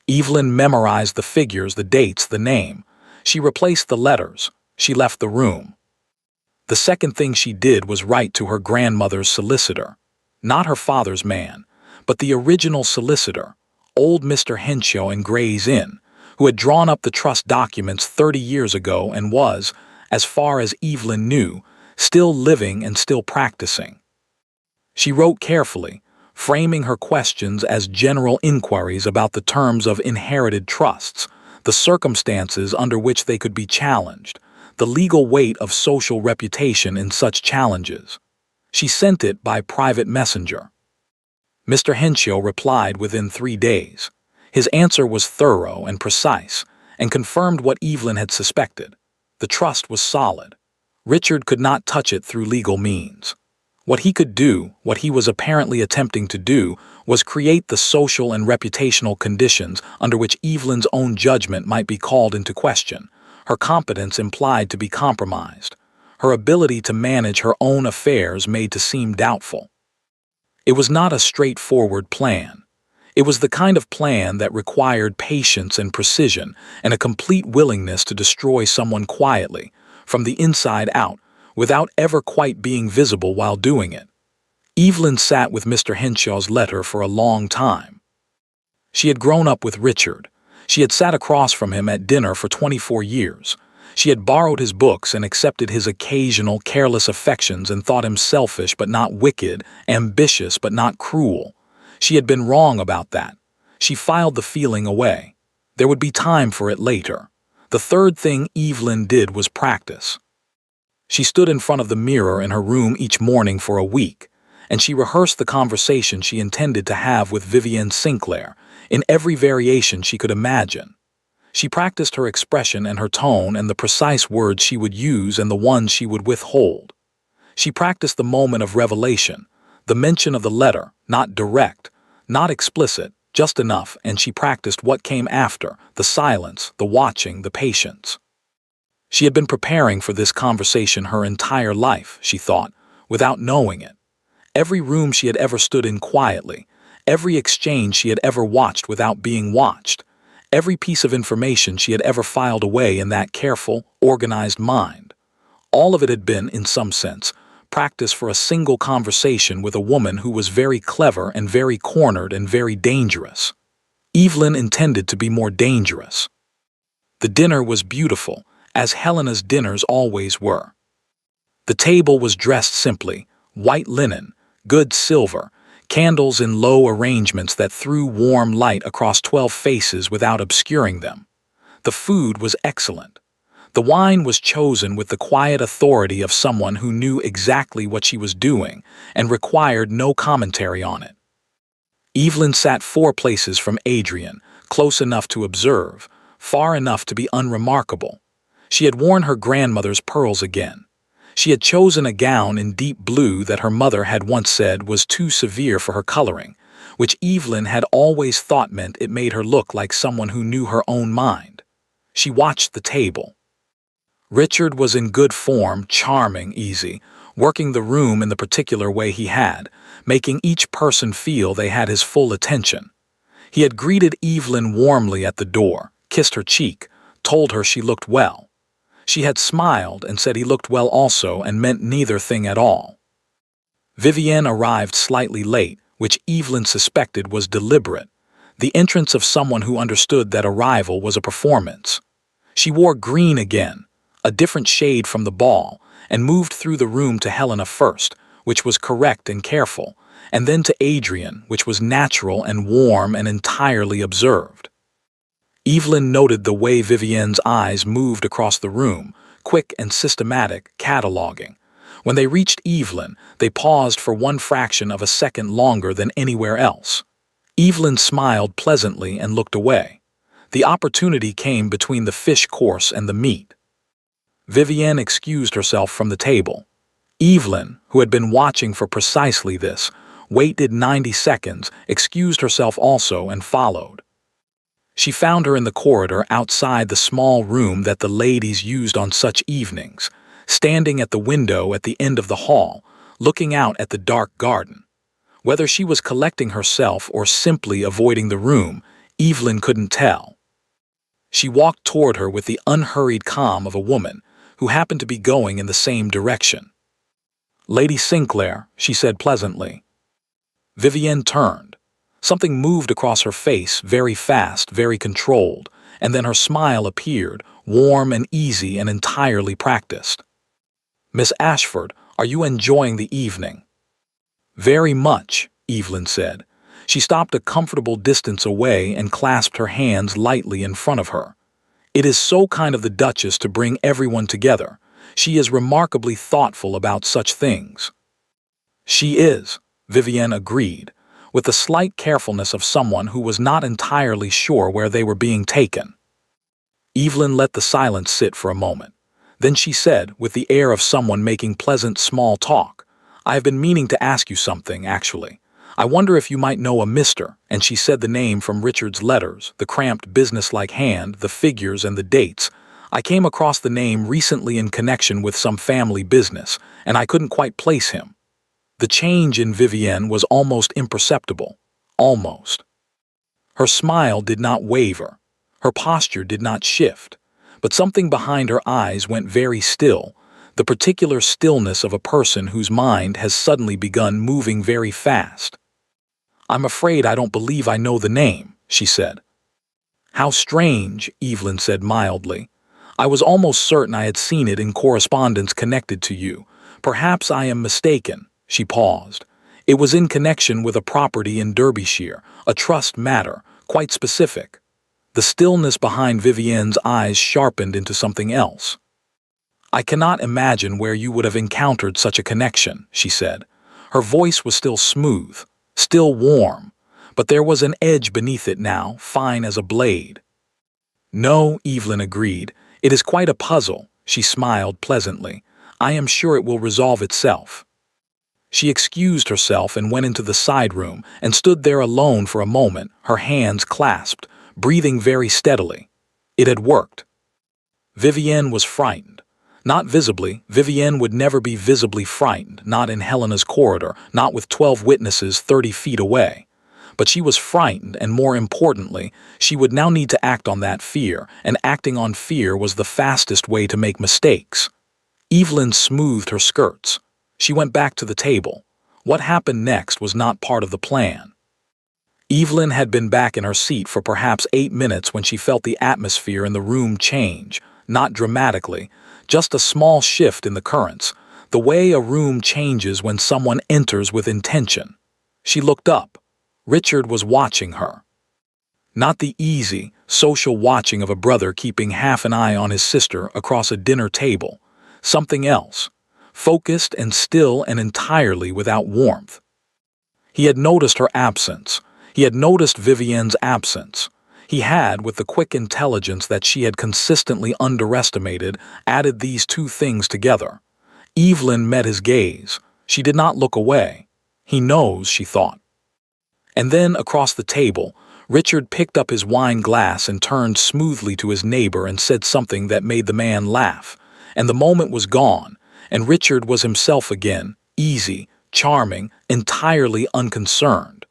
Evelyn memorized the figures, the dates, the name. She replaced the letters. She left the room. The second thing she did was write to her grandmother's solicitor. Not her father's man, but the original solicitor, old Mr. Henshaw in Gray's Inn, who had drawn up the trust documents 30 years ago and was, as far as Evelyn knew, still living and still practicing. She wrote carefully, framing her questions as general inquiries about the terms of inherited trusts, the circumstances under which they could be challenged, the legal weight of social reputation in such challenges. She sent it by private messenger. Mr. Henshaw replied within 3 days. His answer was thorough and precise, and confirmed what Evelyn had suspected. The trust was solid. Richard could not touch it through legal means. What he could do, what he was apparently attempting to do, was create the social and reputational conditions under which Evelyn's own judgment might be called into question, her competence implied to be compromised, her ability to manage her own affairs made to seem doubtful. It was not a straightforward plan. It was the kind of plan that required patience and precision and a complete willingness to destroy someone quietly, from the inside out, without ever quite being visible while doing it. Evelyn sat with Mr. Henshaw's letter for a long time. She had grown up with Richard. She had sat across from him at dinner for 24 years. She had borrowed his books and accepted his occasional careless affections and thought him selfish but not wicked, ambitious but not cruel. She had been wrong about that. She filed the feeling away. There would be time for it later. The third thing Evelyn did was practice. She stood in front of the mirror in her room each morning for a week, and she rehearsed the conversation she intended to have with Vivienne Sinclair in every variation she could imagine. She practiced her expression and her tone and the precise words she would use and the ones she would withhold. She practiced the moment of revelation, the mention of the letter, not direct, not explicit, just enough, and she practiced what came after, the silence, the watching, the patience. She had been preparing for this conversation her entire life, she thought, without knowing it. Every room she had ever stood in quietly, every exchange she had ever watched without being watched, every piece of information she had ever filed away in that careful, organized mind. All of it had been, in some sense, practice for a single conversation with a woman who was very clever and very cornered and very dangerous. Evelyn intended to be more dangerous. The dinner was beautiful, as Helena's dinners always were. The table was dressed simply, white linen, good silver, candles in low arrangements that threw warm light across 12 faces without obscuring them. The food was excellent. The wine was chosen with the quiet authority of someone who knew exactly what she was doing and required no commentary on it. Evelyn sat 4 places from Adrian, close enough to observe, far enough to be unremarkable. She had worn her grandmother's pearls again. She had chosen a gown in deep blue that her mother had once said was too severe for her coloring, which Evelyn had always thought meant it made her look like someone who knew her own mind. She watched the table. Richard was in good form, charming, easy, working the room in the particular way he had, making each person feel they had his full attention. He had greeted Evelyn warmly at the door, kissed her cheek, told her she looked well. She had smiled and said he looked well also and meant neither thing at all. Vivienne arrived slightly late, which Evelyn suspected was deliberate, the entrance of someone who understood that arrival was a performance. She wore green again, a different shade from the ball, and moved through the room to Helena first, which was correct and careful, and then to Adrian, which was natural and warm and entirely observed. Evelyn noted the way Vivienne's eyes moved across the room, quick and systematic, cataloging. When they reached Evelyn, they paused for one fraction of a second longer than anywhere else. Evelyn smiled pleasantly and looked away. The opportunity came between the fish course and the meat. Vivienne excused herself from the table. Evelyn, who had been watching for precisely this, waited 90 seconds, excused herself also, and followed. She found her in the corridor outside the small room that the ladies used on such evenings, standing at the window at the end of the hall, looking out at the dark garden. Whether she was collecting herself or simply avoiding the room, Evelyn couldn't tell. She walked toward her with the unhurried calm of a woman who happened to be going in the same direction. "Lady Sinclair," she said pleasantly. Vivienne turned. Something moved across her face, very fast, very controlled, and then her smile appeared, warm and easy and entirely practiced. "Miss Ashford, are you enjoying the evening?" "Very much," Evelyn said. She stopped a comfortable distance away and clasped her hands lightly in front of her. "It is so kind of the Duchess to bring everyone together. She is remarkably thoughtful about such things." "She is," Vivienne agreed, with the slight carefulness of someone who was not entirely sure where they were being taken. Evelyn let the silence sit for a moment. Then she said, with the air of someone making pleasant small talk, "I have been meaning to ask you something, actually. I wonder if you might know a Mr." And she said the name from Richard's letters, the cramped businesslike hand, the figures and the dates. "I came across the name recently in connection with some family business, and I couldn't quite place him." The change in Vivienne was almost imperceptible. Almost. Her smile did not waver. Her posture did not shift. But something behind her eyes went very still, the particular stillness of a person whose mind has suddenly begun moving very fast. "I'm afraid I don't believe I know the name," she said. "How strange," Evelyn said mildly. "I was almost certain I had seen it in correspondence connected to you. Perhaps I am mistaken." She paused. "It was in connection with a property in Derbyshire, a trust matter, quite specific. The stillness behind Vivienne's eyes sharpened into something else. "I cannot imagine where you would have encountered such a connection," she said. Her voice was still smooth, still warm, but there was an edge beneath it now, fine as a blade. "No," Evelyn agreed. "It is quite a puzzle." She smiled pleasantly. "I am sure it will resolve itself." She excused herself and went into the side room and stood there alone for a moment, her hands clasped, breathing very steadily. It had worked. Vivienne was frightened. Not visibly. Vivienne would never be visibly frightened, not in Helena's corridor, not with 12 witnesses 30 feet away. But she was frightened, and more importantly, she would now need to act on that fear, and acting on fear was the fastest way to make mistakes. Evelyn smoothed her skirts. She went back to the table. What happened next was not part of the plan. Evelyn had been back in her seat for perhaps 8 minutes when she felt the atmosphere in the room change, not dramatically, just a small shift in the currents, the way a room changes when someone enters with intention. She looked up. Richard was watching her. Not the easy, social watching of a brother keeping half an eye on his sister across a dinner table. Something else, focused and still and entirely without warmth. He had noticed her absence. He had noticed Vivienne's absence. He had, with the quick intelligence that she had consistently underestimated, added these two things together. Evelyn met his gaze. She did not look away. He knows, she thought. And then, across the table, Richard picked up his wine glass and turned smoothly to his neighbor and said something that made the man laugh. And the moment was gone, and Richard was himself again, easy, charming, entirely unconcerned.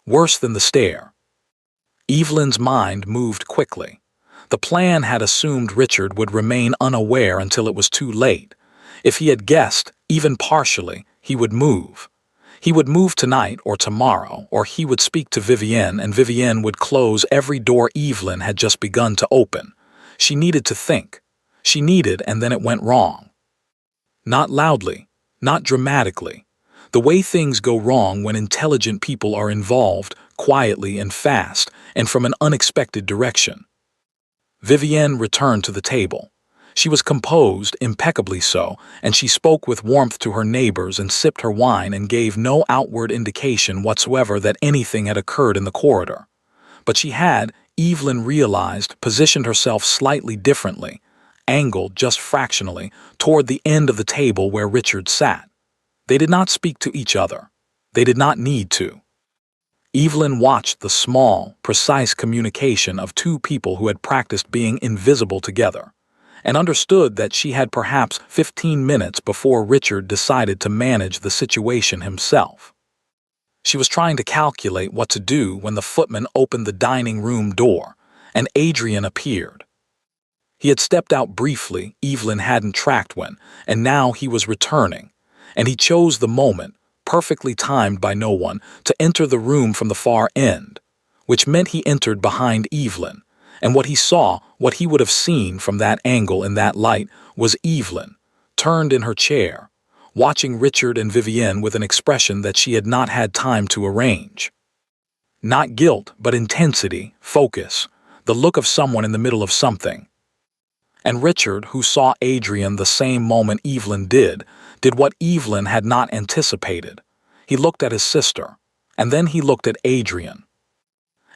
Worse than the stare. Evelyn's mind moved quickly. The plan had assumed Richard would remain unaware until it was too late. If he had guessed, even partially, he would move. He would move tonight or tomorrow, or he would speak to Vivienne, and Vivienne would close every door Evelyn had just begun to open. She needed to think. She needed, and then it went wrong. Not loudly, not dramatically. The way things go wrong when intelligent people are involved, quietly and fast, and from an unexpected direction. Vivienne returned to the table. She was composed, impeccably so, and she spoke with warmth to her neighbors and sipped her wine and gave no outward indication whatsoever that anything had occurred in the corridor. But she had, Evelyn realized, positioned herself slightly differently, angled just fractionally, toward the end of the table where Richard sat. They did not speak to each other. They did not need to. Evelyn watched the small, precise communication of two people who had practiced being invisible together, and understood that she had perhaps 15 minutes before Richard decided to manage the situation himself. She was trying to calculate what to do when the footman opened the dining room door, and Adrian appeared. He had stepped out briefly, Evelyn hadn't tracked when, and now he was returning, and he chose the moment, perfectly timed by no one, to enter the room from the far end, which meant he entered behind Evelyn. And what he saw, what he would have seen from that angle in that light, was Evelyn, turned in her chair, watching Richard and Vivienne with an expression that she had not had time to arrange. Not guilt, but intensity, focus, the look of someone in the middle of something. And Richard, who saw Adrian the same moment Evelyn did what Evelyn had not anticipated. He looked at his sister, and then he looked at Adrian.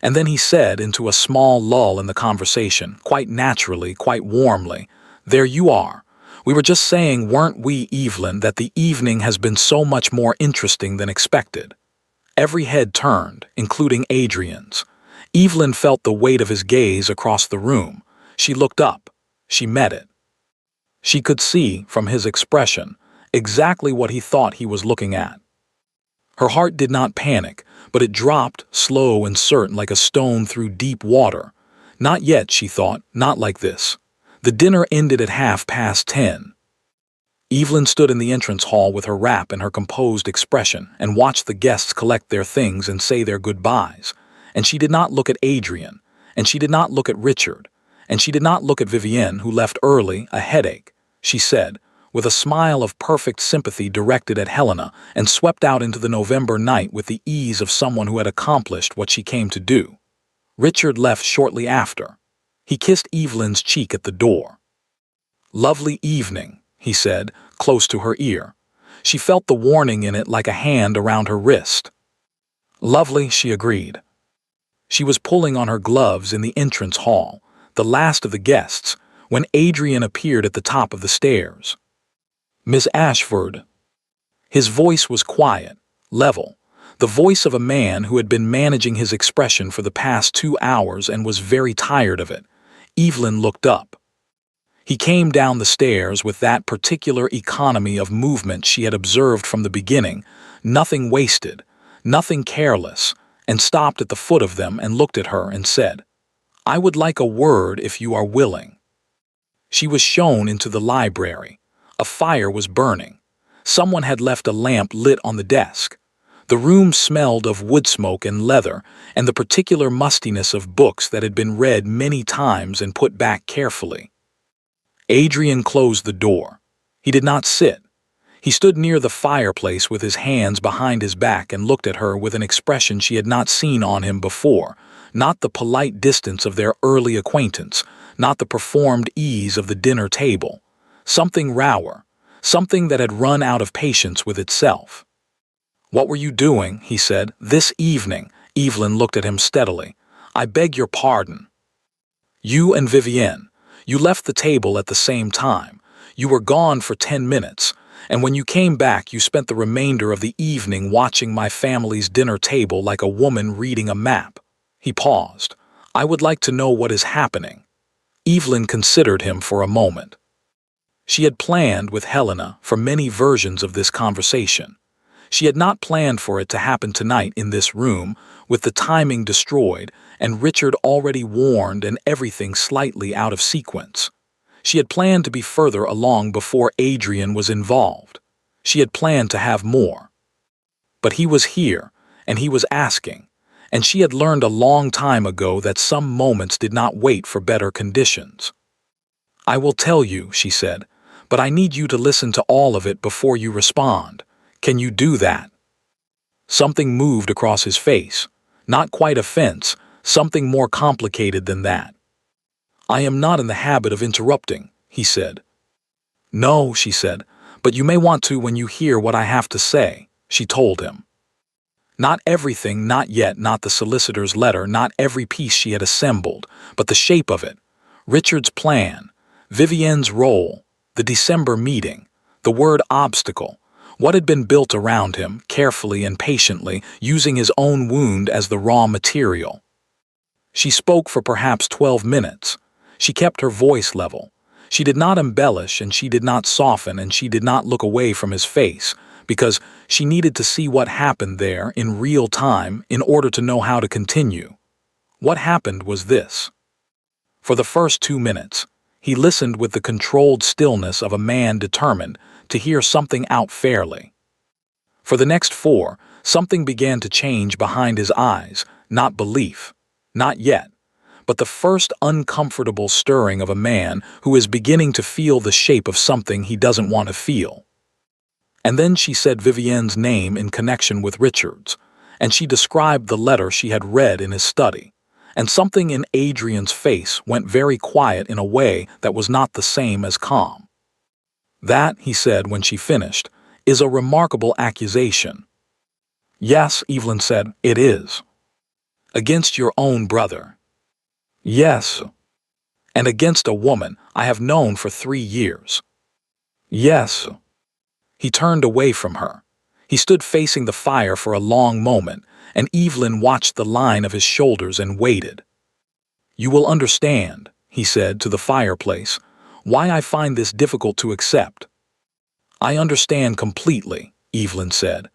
And then he said, into a small lull in the conversation, quite naturally, quite warmly, "There you are. We were just saying, weren't we, Evelyn, that the evening has been so much more interesting than expected." Every head turned, including Adrian's. Evelyn felt the weight of his gaze across the room. She looked up. She met it. She could see, from his expression, exactly what he thought he was looking at. Her heart did not panic, but it dropped, slow and certain, like a stone through deep water. Not yet, she thought, not like this. The dinner ended at 10:30. Evelyn stood in the entrance hall with her wrap and her composed expression and watched the guests collect their things and say their goodbyes. And she did not look at Adrian, and she did not look at Richard, and she did not look at Vivienne, who left early, a headache. She said, with a smile of perfect sympathy directed at Helena, and swept out into the November night with the ease of someone who had accomplished what she came to do. Richard left shortly after. He kissed Evelyn's cheek at the door. "Lovely evening," he said, close to her ear. She felt the warning in it like a hand around her wrist. "Lovely," she agreed. She was pulling on her gloves in the entrance hall, the last of the guests, when Adrian appeared at the top of the stairs. "Miss Ashford." His voice was quiet, level, the voice of a man who had been managing his expression for the past 2 hours and was very tired of it. Evelyn looked up. He came down the stairs with that particular economy of movement she had observed from the beginning, nothing wasted, nothing careless, and stopped at the foot of them and looked at her and said, "I would like a word if you are willing." She was shown into the library. A fire was burning. Someone had left a lamp lit on the desk. The room smelled of wood smoke and leather and the particular mustiness of books that had been read many times and put back carefully. Adrian closed the door. He did not sit. He stood near the fireplace with his hands behind his back and looked at her with an expression she had not seen on him before, not the polite distance of their early acquaintance, not the performed ease of the dinner table. Something rower, something that had run out of patience with itself. "What were you doing?" he said. "This evening." Evelyn looked at him steadily. "I beg your pardon." "You and Vivienne. You left the table at the same time. You were gone for 10 minutes, and when you came back you spent the remainder of the evening watching my family's dinner table like a woman reading a map." He paused. "I would like to know what is happening." Evelyn considered him for a moment. She had planned with Helena for many versions of this conversation. She had not planned for it to happen tonight in this room, with the timing destroyed and Richard already warned and everything slightly out of sequence. She had planned to be further along before Adrian was involved. She had planned to have more. But he was here, and he was asking, and she had learned a long time ago that some moments did not wait for better conditions. "I will tell you," she said, "but I need you to listen to all of it before you respond. Can you do that?" Something moved across his face. Not quite offense, something more complicated than that. "I am not in the habit of interrupting," he said. "No," she said, "but you may want to when you hear what I have to say," she told him. Not everything, not yet, not the solicitor's letter, not every piece she had assembled, but the shape of it. Richard's plan, Vivienne's role, the December meeting, the word obstacle, what had been built around him, carefully and patiently, using his own wound as the raw material. She spoke for perhaps 12 minutes. She kept her voice level. She did not embellish and she did not soften and she did not look away from his face, because she needed to see what happened there in real time in order to know how to continue. What happened was this. For the first 2 minutes, he listened with the controlled stillness of a man determined to hear something out fairly. For the next 4, something began to change behind his eyes, not belief, not yet, but the first uncomfortable stirring of a man who is beginning to feel the shape of something he doesn't want to feel. And then she said Vivienne's name in connection with Richard's, and she described the letter she had read in his study, and something in Adrian's face went very quiet in a way that was not the same as calm. "That," he said when she finished, "is a remarkable accusation." "Yes," Evelyn said, "it is." "Against your own brother." "Yes." "And against a woman I have known for 3 years." "Yes." He turned away from her. He stood facing the fire for a long moment, and Evelyn watched the line of his shoulders and waited. "You will understand," he said to the fireplace, "why I find this difficult to accept." "I understand completely," Evelyn said.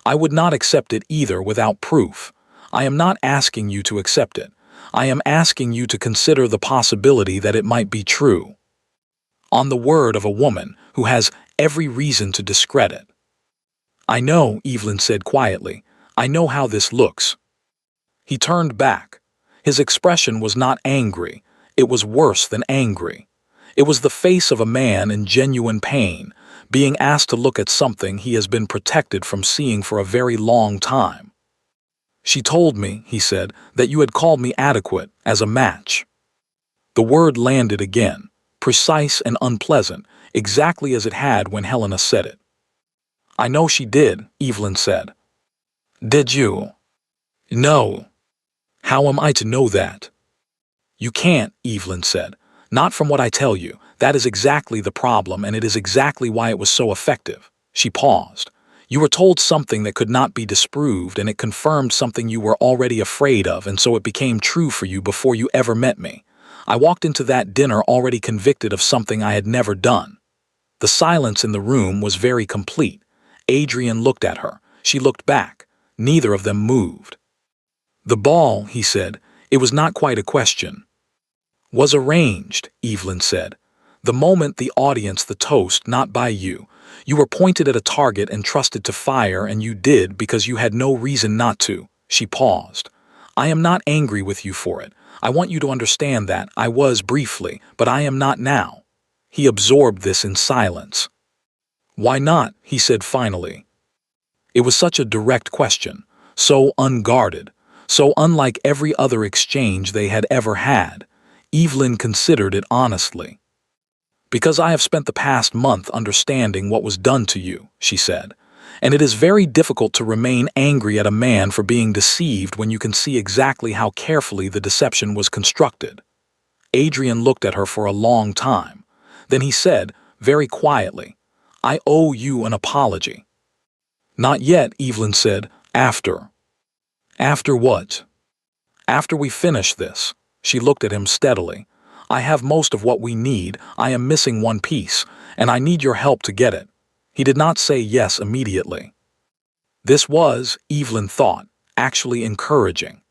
"I would not accept it either without proof. I am not asking you to accept it. I am asking you to consider the possibility that it might be true. On the word of a woman who has every reason to discredit." "I know," Evelyn said quietly. "I know how this looks." He turned back. His expression was not angry. It was worse than angry. It was the face of a man in genuine pain, being asked to look at something he has been protected from seeing for a very long time. She told me, he said, that you had called me adequate as a match. The word landed again, precise and unpleasant, exactly as it had when Helena said it. I know she did, Evelyn said. Did you? No. How am I to know that? You can't, Evelyn said. Not from what I tell you. That is exactly the problem, and it is exactly why it was so effective. She paused. You were told something that could not be disproved, and it confirmed something you were already afraid of, and so it became true for you before you ever met me. I walked into that dinner already convicted of something I had never done. The silence in the room was very complete. Adrian looked at her. She looked back. Neither of them moved. The ball, he said, it was not quite a question. Was arranged, Evelyn said. The moment the audience, the toast, not by you. You were pointed at a target and trusted to fire, and you did because you had no reason not to. She paused. I am not angry with you for it. I want you to understand that. I was briefly, but I am not now. He absorbed this in silence. Why not? He said finally. It was such a direct question, so unguarded, so unlike every other exchange they had ever had. Evelyn considered it honestly. Because I have spent the past month understanding what was done to you, she said, and it is very difficult to remain angry at a man for being deceived when you can see exactly how carefully the deception was constructed. Adrian looked at her for a long time. Then he said, very quietly, I owe you an apology. Not yet, Evelyn said, after. After what? After we finish this. She looked at him steadily. I have most of what we need. I am missing one piece, and I need your help to get it. He did not say yes immediately. This was, Evelyn thought, actually encouraging.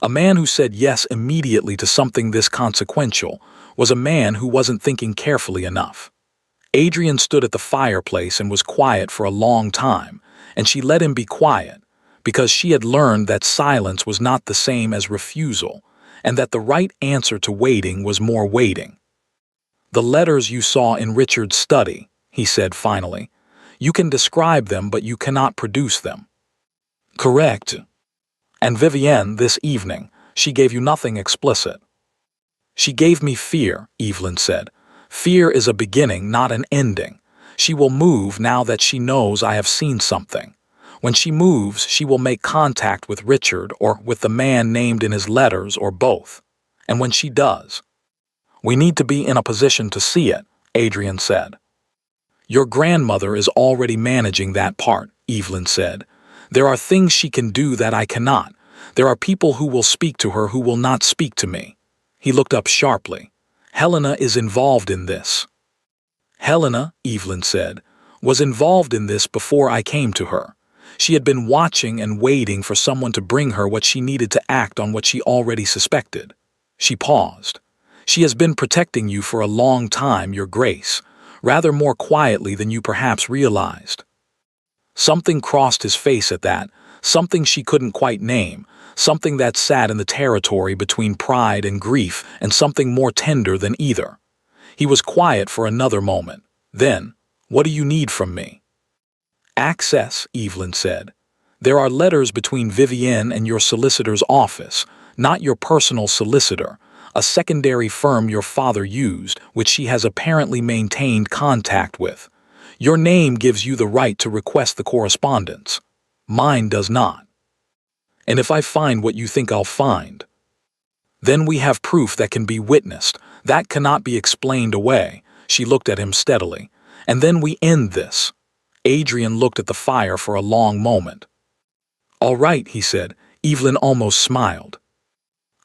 A man who said yes immediately to something this consequential was a man who wasn't thinking carefully enough. Adrian stood at the fireplace and was quiet for a long time, and she let him be quiet, because she had learned that silence was not the same as refusal, and that the right answer to waiting was more waiting. The letters you saw in Richard's study, he said finally. You can describe them, but you cannot produce them. Correct. And Vivienne, this evening, she gave you nothing explicit. She gave me fear, Evelyn said. Fear is a beginning, not an ending. She will move now that she knows I have seen something. When she moves, she will make contact with Richard or with the man named in his letters or both. And when she does, we need to be in a position to see it, Adrian said. Your grandmother is already managing that part, Evelyn said. There are things she can do that I cannot. There are people who will speak to her who will not speak to me. He looked up sharply. Helena is involved in this. Helena, Evelyn said, was involved in this before I came to her. She had been watching and waiting for someone to bring her what she needed to act on what she already suspected. She paused. She has been protecting you for a long time, Your Grace, rather more quietly than you perhaps realized. Something crossed his face at that, something she couldn't quite name, something that sat in the territory between pride and grief, and something more tender than either. He was quiet for another moment. Then, what do you need from me? Access, Evelyn said. There are letters between Vivienne and your solicitor's office, not your personal solicitor, a secondary firm your father used, which she has apparently maintained contact with. Your name gives you the right to request the correspondence. Mine does not. And if I find what you think I'll find, then we have proof that can be witnessed. That cannot be explained away. She looked at him steadily. And then we end this. Adrian looked at the fire for a long moment. All right, he said. Evelyn almost smiled.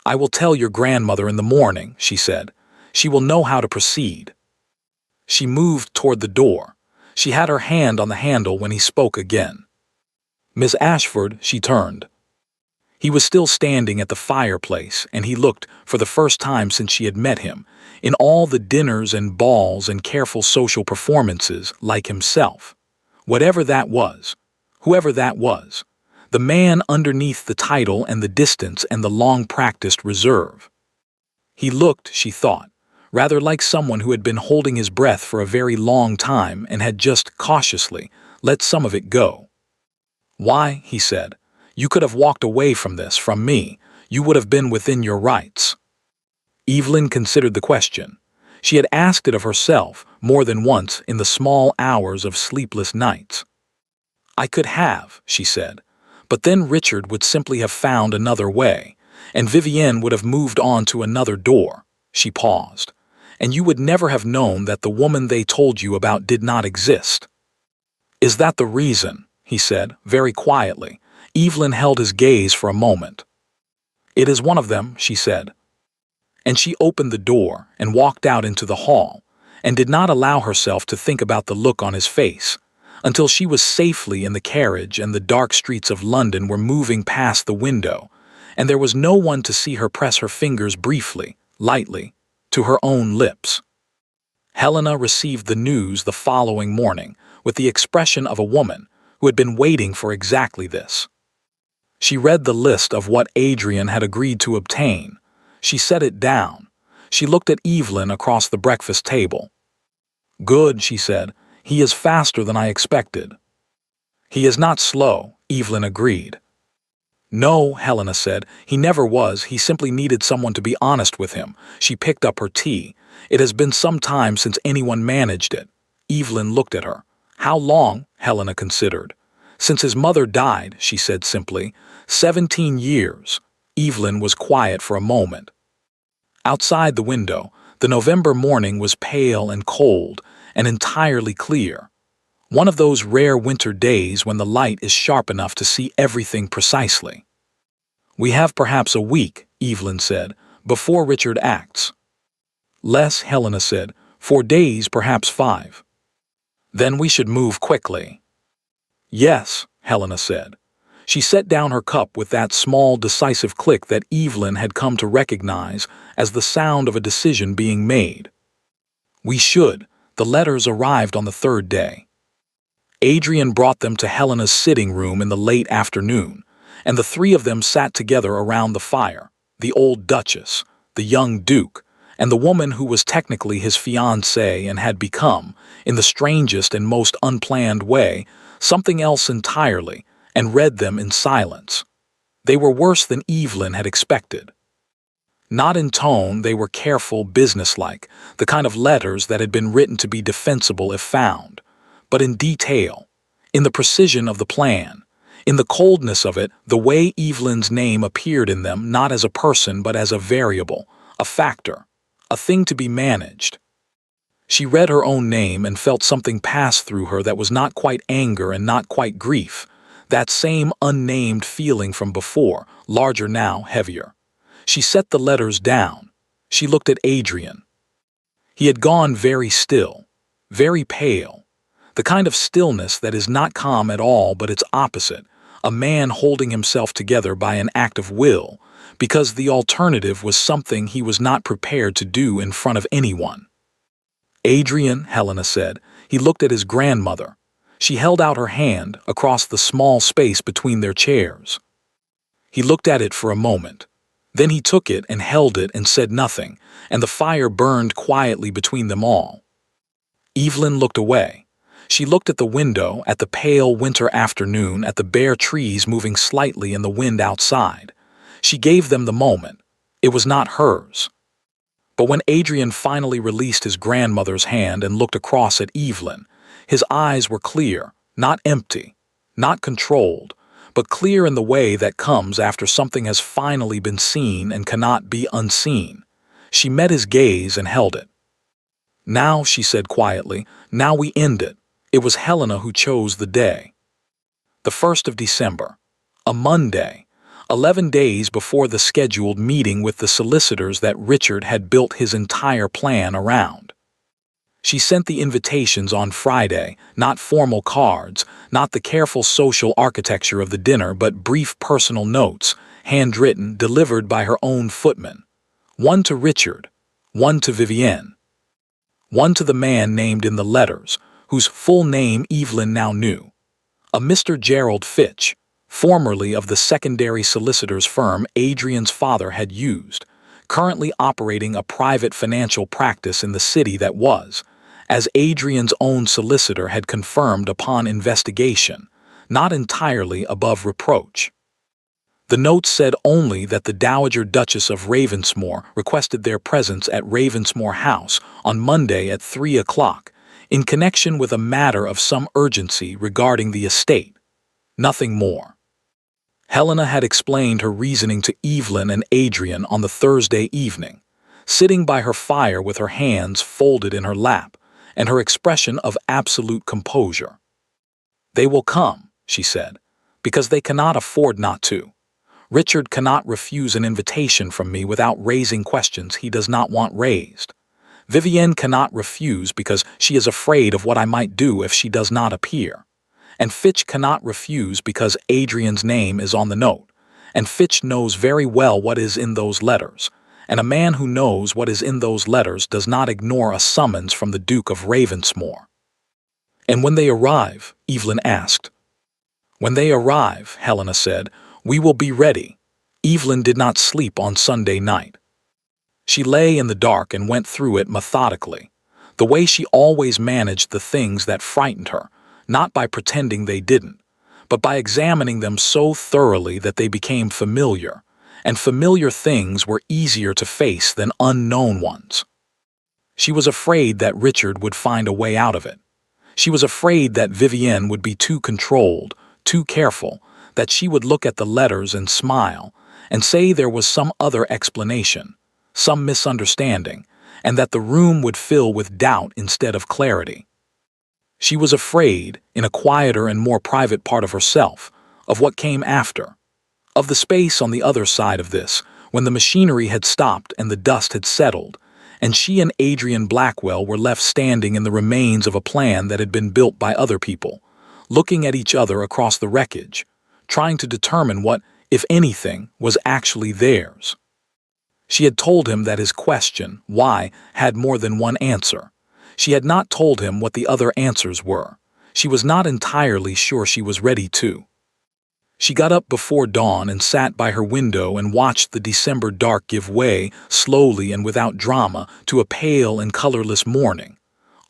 I will tell your grandmother in the morning, she said. She will know how to proceed. She moved toward the door. She had her hand on the handle when he spoke again. Miss Ashford, she turned. He was still standing at the fireplace, and he looked, for the first time since she had met him, in all the dinners and balls and careful social performances, like himself. Whatever that was, whoever that was, the man underneath the title and the distance and the long-practiced reserve. He looked, she thought, rather like someone who had been holding his breath for a very long time and had just cautiously let some of it go. Why, he said, You could have walked away from this, from me. You would have been within your rights. Evelyn considered the question. She had asked it of herself more than once in the small hours of sleepless nights. I could have, she said, but then Richard would simply have found another way, and Vivienne would have moved on to another door. She paused. And you would never have known that the woman they told you about did not exist. Is that the reason? He said, very quietly. Evelyn held his gaze for a moment. It is one of them, she said. And she opened the door and walked out into the hall, and did not allow herself to think about the look on his face, until she was safely in the carriage and the dark streets of London were moving past the window, and there was no one to see her press her fingers briefly, lightly, to her own lips. Helena received the news the following morning with the expression of a woman who had been waiting for exactly this. She read the list of what Adrian had agreed to obtain. She set it down. She looked at Evelyn across the breakfast table. Good, she said. He is faster than I expected. He is not slow, Evelyn agreed. No, Helena said. He never was. He simply needed someone to be honest with him. She picked up her tea. It has been some time since anyone managed it. Evelyn looked at her. How long? Helena considered. Since his mother died, she said simply. 17 years. Evelyn was quiet for a moment. Outside the window, the November morning was pale and cold and entirely clear. One of those rare winter days when the light is sharp enough to see everything precisely. We have perhaps a week, Evelyn said, before Richard acts. Less, Helena said, 4 days, perhaps 5. Then we should move quickly. Yes, Helena said. She set down her cup with that small, decisive click that Evelyn had come to recognize as the sound of a decision being made. We should. The letters arrived on the 3rd day. Adrian brought them to Helena's sitting room in the late afternoon, and the 3 of them sat together around the fire, the old Duchess, the young Duke, and the woman who was technically his fiancée and had become, in the strangest and most unplanned way, something else entirely, and read them in silence. They were worse than Evelyn had expected. Not in tone, they were careful, businesslike, the kind of letters that had been written to be defensible if found, but in detail, in the precision of the plan, in the coldness of it, the way Evelyn's name appeared in them not as a person but as a variable, a factor, a thing to be managed. She read her own name and felt something pass through her that was not quite anger and not quite grief, that same unnamed feeling from before, larger now, heavier. She set the letters down. She looked at Adrian. He had gone very still, very pale, the kind of stillness that is not calm at all but its opposite, a man holding himself together by an act of will, because the alternative was something he was not prepared to do in front of anyone. Adrian, Helena said. He looked at his grandmother. She held out her hand across the small space between their chairs. He looked at it for a moment. Then he took it and held it and said nothing, and the fire burned quietly between them all. Evelyn looked away. She looked at the window, at the pale winter afternoon, at the bare trees moving slightly in the wind outside. She gave them the moment. It was not hers. But when Adrian finally released his grandmother's hand and looked across at Evelyn, his eyes were clear, not empty, not controlled, but clear in the way that comes after something has finally been seen and cannot be unseen. She met his gaze and held it. Now, she said quietly, now we end it. It was Helena who chose the day. The 1st of December, a Monday, 11 days before the scheduled meeting with the solicitors that Richard had built his entire plan around. She sent the invitations on Friday, not formal cards, not the careful social architecture of the dinner, but brief personal notes, handwritten, delivered by her own footman. One to Richard, one to Vivienne, one to the man named in the letters, whose full name Evelyn now knew, a Mr. Gerald Fitch, formerly of the secondary solicitor's firm Adrian's father had used, currently operating a private financial practice in the city that was, as Adrian's own solicitor had confirmed upon investigation, not entirely above reproach. The note said only that the Dowager Duchess of Ravensmore requested their presence at Ravensmore House on Monday at 3 o'clock, in connection with a matter of some urgency regarding the estate. Nothing more. Helena had explained her reasoning to Evelyn and Adrian on the Thursday evening, sitting by her fire with her hands folded in her lap and her expression of absolute composure. "They will come," she said, "because they cannot afford not to. Richard cannot refuse an invitation from me without raising questions he does not want raised. Vivienne cannot refuse because she is afraid of what I might do if she does not appear. And Fitch cannot refuse because Adrian's name is on the note, and Fitch knows very well what is in those letters, and a man who knows what is in those letters does not ignore a summons from the Duke of Ravensmore." "And when they arrive?" Evelyn asked. "When they arrive," Helena said, "we will be ready." Evelyn did not sleep on Sunday night. She lay in the dark and went through it methodically, the way she always managed the things that frightened her, not by pretending they didn't, but by examining them so thoroughly that they became familiar, and familiar things were easier to face than unknown ones. She was afraid that Richard would find a way out of it. She was afraid that Vivienne would be too controlled, too careful, that she would look at the letters and smile, and say there was some other explanation, some misunderstanding, and that the room would fill with doubt instead of clarity. She was afraid, in a quieter and more private part of herself, of what came after, of the space on the other side of this, when the machinery had stopped and the dust had settled, and she and Adrian Blackwell were left standing in the remains of a plan that had been built by other people, looking at each other across the wreckage, trying to determine what, if anything, was actually theirs. She had told him that his question, why, had more than one answer. She had not told him what the other answers were. She was not entirely sure she was ready to. She got up before dawn and sat by her window and watched the December dark give way, slowly and without drama, to a pale and colorless morning.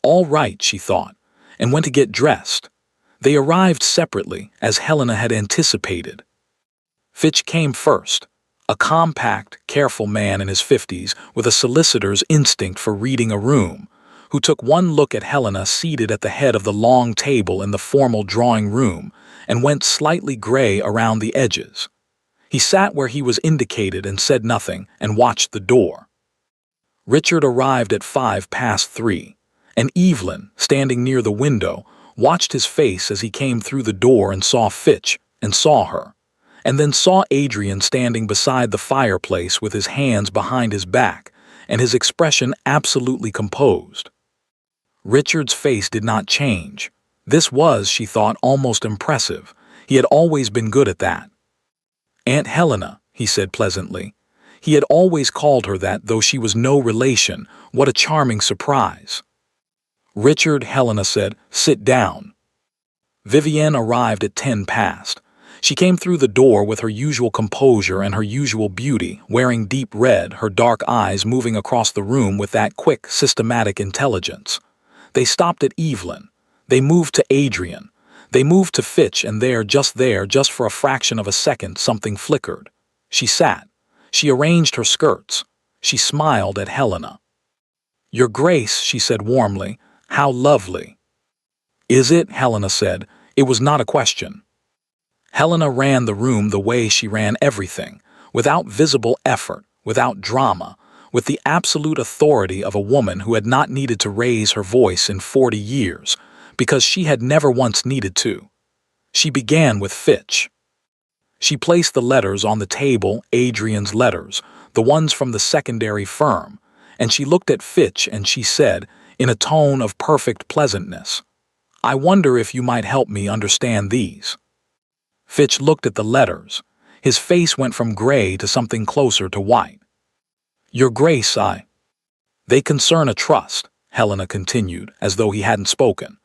All right, she thought, and went to get dressed. They arrived separately, as Helena had anticipated. Fitch came first, a compact, careful man in his 50s with a solicitor's instinct for reading a room, who took one look at Helena seated at the head of the long table in the formal drawing room and went slightly gray around the edges. He sat where he was indicated and said nothing and watched the door. Richard arrived at 3:05, and Evelyn, standing near the window, watched his face as he came through the door and saw Fitch, and saw her, and then saw Adrian standing beside the fireplace with his hands behind his back and his expression absolutely composed. Richard's face did not change. This was, she thought, almost impressive. He had always been good at that. "Aunt Helena," he said pleasantly. He had always called her that, though she was no relation. What a charming surprise. "Richard," Helena said, "sit down." Vivienne arrived at 10 past. She came through the door with her usual composure and her usual beauty, wearing deep red, her dark eyes moving across the room with that quick, systematic intelligence. They stopped at Evelyn. They moved to Adrian. They moved to Fitch, and there, just for a fraction of a second, something flickered. She sat. She arranged her skirts. She smiled at Helena. "Your Grace," she said warmly, "how lovely." "Is it?" Helena said. It was not a question. Helena ran the room the way she ran everything, without visible effort, without drama, with the absolute authority of a woman who had not needed to raise her voice in 40 years, because she had never once needed to. She began with Fitch. She placed the letters on the table, Adrian's letters, the ones from the secondary firm, and she looked at Fitch and she said, in a tone of perfect pleasantness, "I wonder if you might help me understand these." Fitch looked at the letters. His face went from gray to something closer to white. "Your Grace, They concern a trust," Helena continued, as though he hadn't spoken.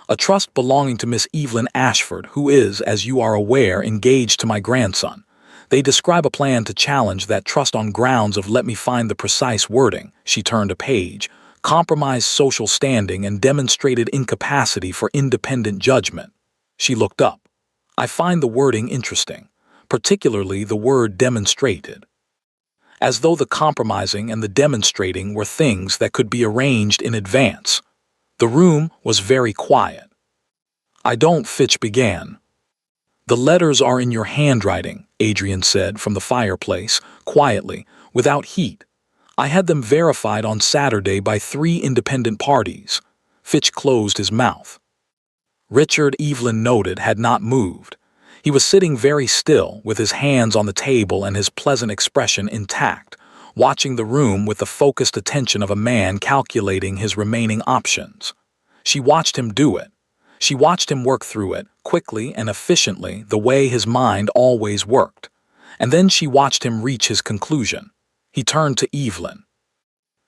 "A trust belonging to Miss Evelyn Ashford, who is, as you are aware, engaged to my grandson. They describe a plan to challenge that trust on grounds of, let me find the precise wording," she turned a page, "compromised social standing and demonstrated incapacity for independent judgment." She looked up. "I find the wording interesting. particularly the word demonstrated, as though the compromising and the demonstrating were things that could be arranged in advance. The room was very quiet. "I don't," Fitch began. "The letters are in your handwriting," Adrian said from the fireplace, quietly, without heat. "I had them verified on Saturday by 3 independent parties." Fitch closed his mouth. Richard, Evelyn noted, had not moved. He was sitting very still, with his hands on the table and his pleasant expression intact, watching the room with the focused attention of a man calculating his remaining options. She watched him do it. She watched him work through it, quickly and efficiently, the way his mind always worked. And then she watched him reach his conclusion. He turned to Evelyn.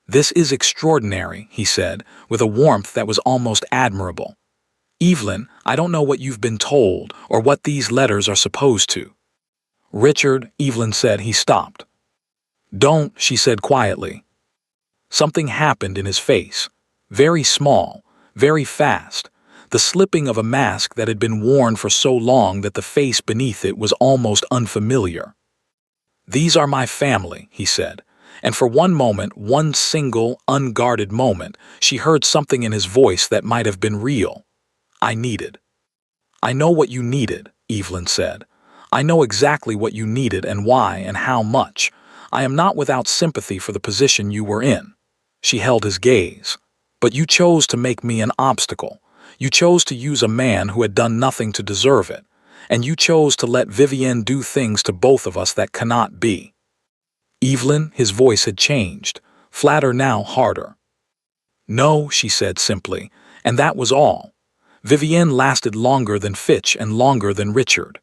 "This is extraordinary," he said, with a warmth that was almost admirable. "Evelyn, I don't know what you've been told or what these letters are supposed to." "Richard," Evelyn said. He stopped. "Don't," she said quietly. Something happened in his face. Very small, very fast. The slipping of a mask that had been worn for so long that the face beneath it was almost unfamiliar. "These are my family," he said. And for one moment, one single, unguarded moment, she heard something in his voice that might have been real. "I needed." "I know what you needed," Evelyn said. "I know exactly what you needed and why and how much. I am not without sympathy for the position you were in." She held his gaze. "But you chose to make me an obstacle. You chose to use a man who had done nothing to deserve it. And you chose to let Vivienne do things to both of us that cannot be." "Evelyn," his voice had changed, flatter now, harder. "No," she said simply, and that was all. Vivienne lasted longer than Fitch and longer than Richard.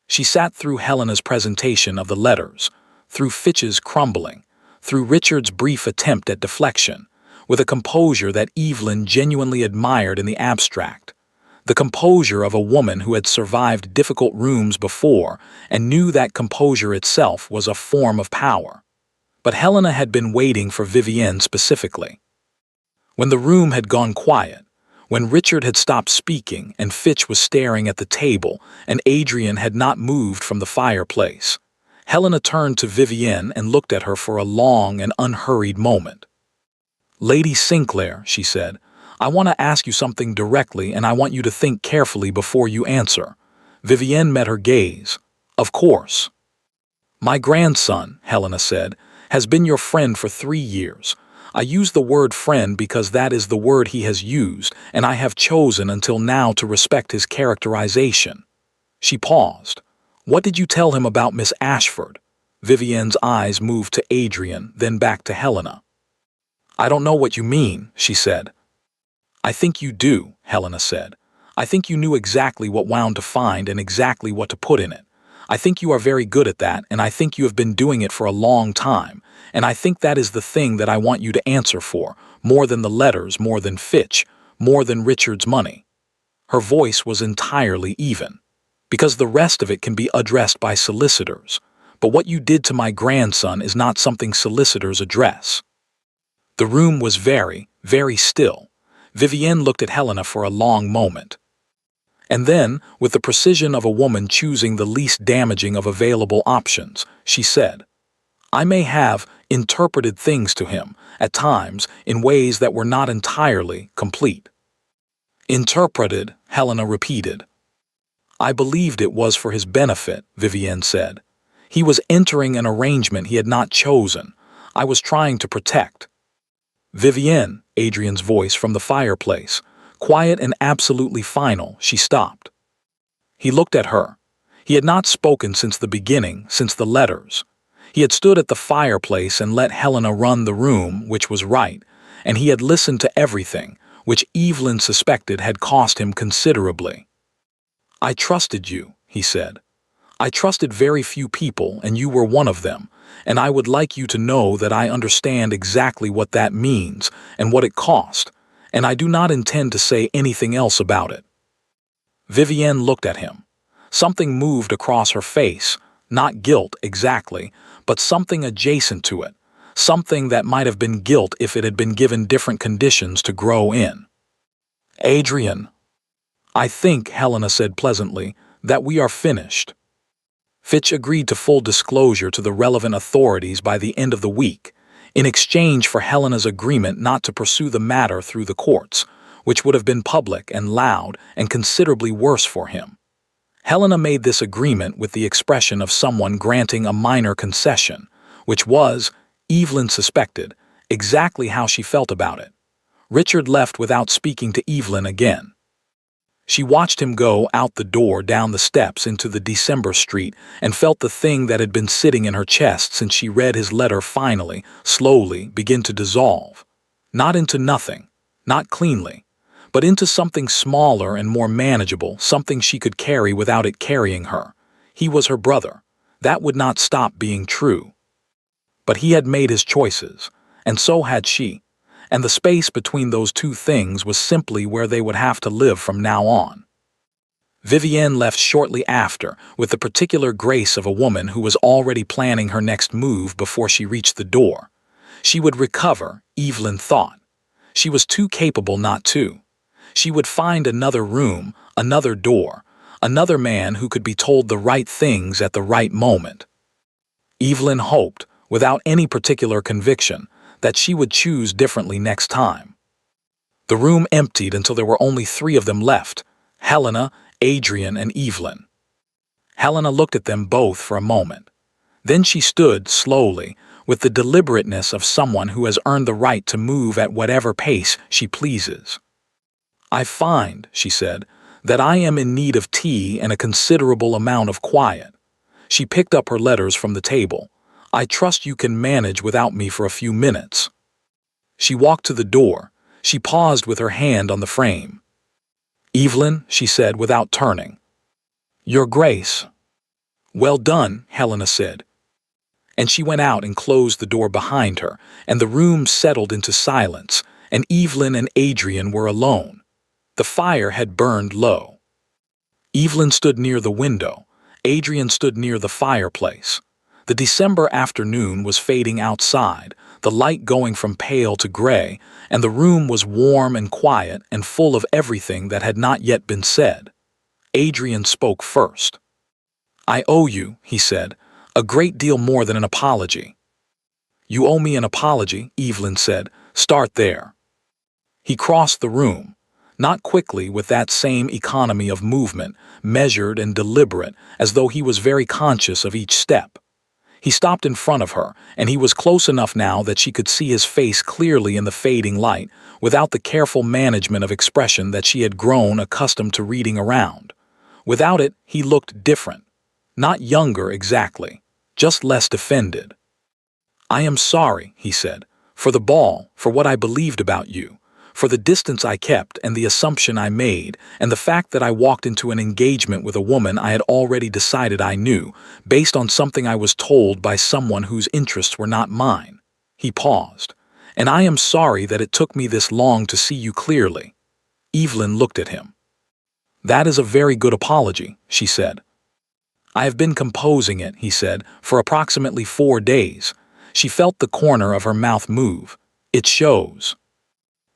She sat through Helena's presentation of the letters, through Fitch's crumbling, through Richard's brief attempt at deflection, with a composure that Evelyn genuinely admired in the abstract. The composure of a woman who had survived difficult rooms before and knew that composure itself was a form of power. But Helena had been waiting for Vivienne specifically. When the room had gone quiet, when Richard had stopped speaking and Fitch was staring at the table and Adrian had not moved from the fireplace, Helena turned to Vivienne and looked at her for a long and unhurried moment. "Lady Sinclair," she said, "I want to ask you something directly and I want you to think carefully before you answer." Vivienne met her gaze. "Of course." "My grandson," Helena said, "has been your friend for 3 years. I use the word friend because that is the word he has used, and I have chosen until now to respect his characterization." She paused. "What did you tell him about Miss Ashford?" Vivienne's eyes moved to Adrian, then back to Helena. "I don't know what you mean," she said. "I think you do," Helena said. "I think you knew exactly what wound to find and exactly what to put in it. I think you are very good at that, and I think you have been doing it for a long time, and I think that is the thing that I want you to answer for, more than the letters, more than Fitch, more than Richard's money." Her voice was entirely even. "Because the rest of it can be addressed by solicitors. But what you did to my grandson is not something solicitors address." The room was very, very still. Vivienne looked at Helena for a long moment. And then, with the precision of a woman choosing the least damaging of available options, she said, "I may have interpreted things to him, at times, in ways that were not entirely complete." "Interpreted," Helena repeated. "I believed it was for his benefit," Vivienne said. "He was entering an arrangement he had not chosen. I was trying to protect." "Vivienne," Adrian's voice from the fireplace, quiet and absolutely final, she stopped. He looked at her. He had not spoken since the beginning, since the letters. He had stood at the fireplace and let Helena run the room, which was right, and he had listened to everything, which Evelyn suspected had cost him considerably. "I trusted you," he said. "I trusted very few people, and you were one of them, and I would like you to know that I understand exactly what that means and what it cost, and I do not intend to say anything else about it." Vivienne looked at him. Something moved across her face, not guilt exactly, but something adjacent to it, something that might have been guilt if it had been given different conditions to grow in. "Adrian." "I think," Helena said pleasantly, "that we are finished." Fitch agreed to full disclosure to the relevant authorities by the end of the week, in exchange for Helena's agreement not to pursue the matter through the courts, which would have been public and loud and considerably worse for him. Helena made this agreement with the expression of someone granting a minor concession, which was, Evelyn suspected, exactly how she felt about it. Richard left without speaking to Evelyn again. She watched him go out the door down the steps into the December street and felt the thing that had been sitting in her chest since she read his letter finally, slowly, begin to dissolve. Not into nothing, not cleanly, but into something smaller and more manageable, something she could carry without it carrying her. He was her brother. That would not stop being true. But he had made his choices, and so had she, and the space between those two things was simply where they would have to live from now on. Vivienne left shortly after, with the particular grace of a woman who was already planning her next move before she reached the door. She would recover, Evelyn thought. She was too capable not to. She would find another room, another door, another man who could be told the right things at the right moment. Evelyn hoped, without any particular conviction, that she would choose differently next time. The room emptied until there were only 3 of them left: Helena, Adrian, and Evelyn. Helena looked at them both for a moment. Then she stood slowly, with the deliberateness of someone who has earned the right to move at whatever pace she pleases. "I find," she said, "that I am in need of tea and a considerable amount of quiet." She picked up her letters from the table. "I trust you can manage without me for a few minutes." She walked to the door. She paused with her hand on the frame. "Evelyn," she said without turning. "Your Grace." "Well done," Helena said. And she went out and closed the door behind her, and the room settled into silence, and Evelyn and Adrian were alone. The fire had burned low. Evelyn stood near the window. Adrian stood near the fireplace. The December afternoon was fading outside, the light going from pale to gray, and the room was warm and quiet and full of everything that had not yet been said. Adrian spoke first. "I owe you," he said, "a great deal more than an apology." "You owe me an apology," Evelyn said. "Start there." He crossed the room, not quickly, with that same economy of movement, measured and deliberate, as though he was very conscious of each step. He stopped in front of her, and he was close enough now that she could see his face clearly in the fading light, without the careful management of expression that she had grown accustomed to reading around. Without it, he looked different. Not younger exactly, just less defended. "I am sorry," he said, "for the ball, for what I believed about you, for the distance I kept and the assumption I made, and the fact that I walked into an engagement with a woman I had already decided I knew, based on something I was told by someone whose interests were not mine." He paused. "And I am sorry that it took me this long to see you clearly." Evelyn looked at him. "That is a very good apology," she said. "I have been composing it," he said, "for approximately 4 days." She felt the corner of her mouth move. "It shows."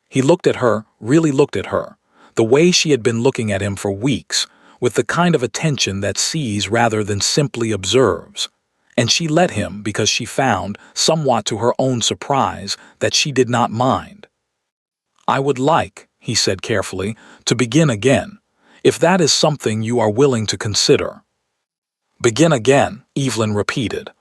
He looked at her, really looked at her, the way she had been looking at him for weeks, with the kind of attention that sees rather than simply observes. And she let him because she found, somewhat to her own surprise, that she did not mind. "I would like," he said carefully, "to begin again, if that is something you are willing to consider." "Begin again," Evelyn repeated.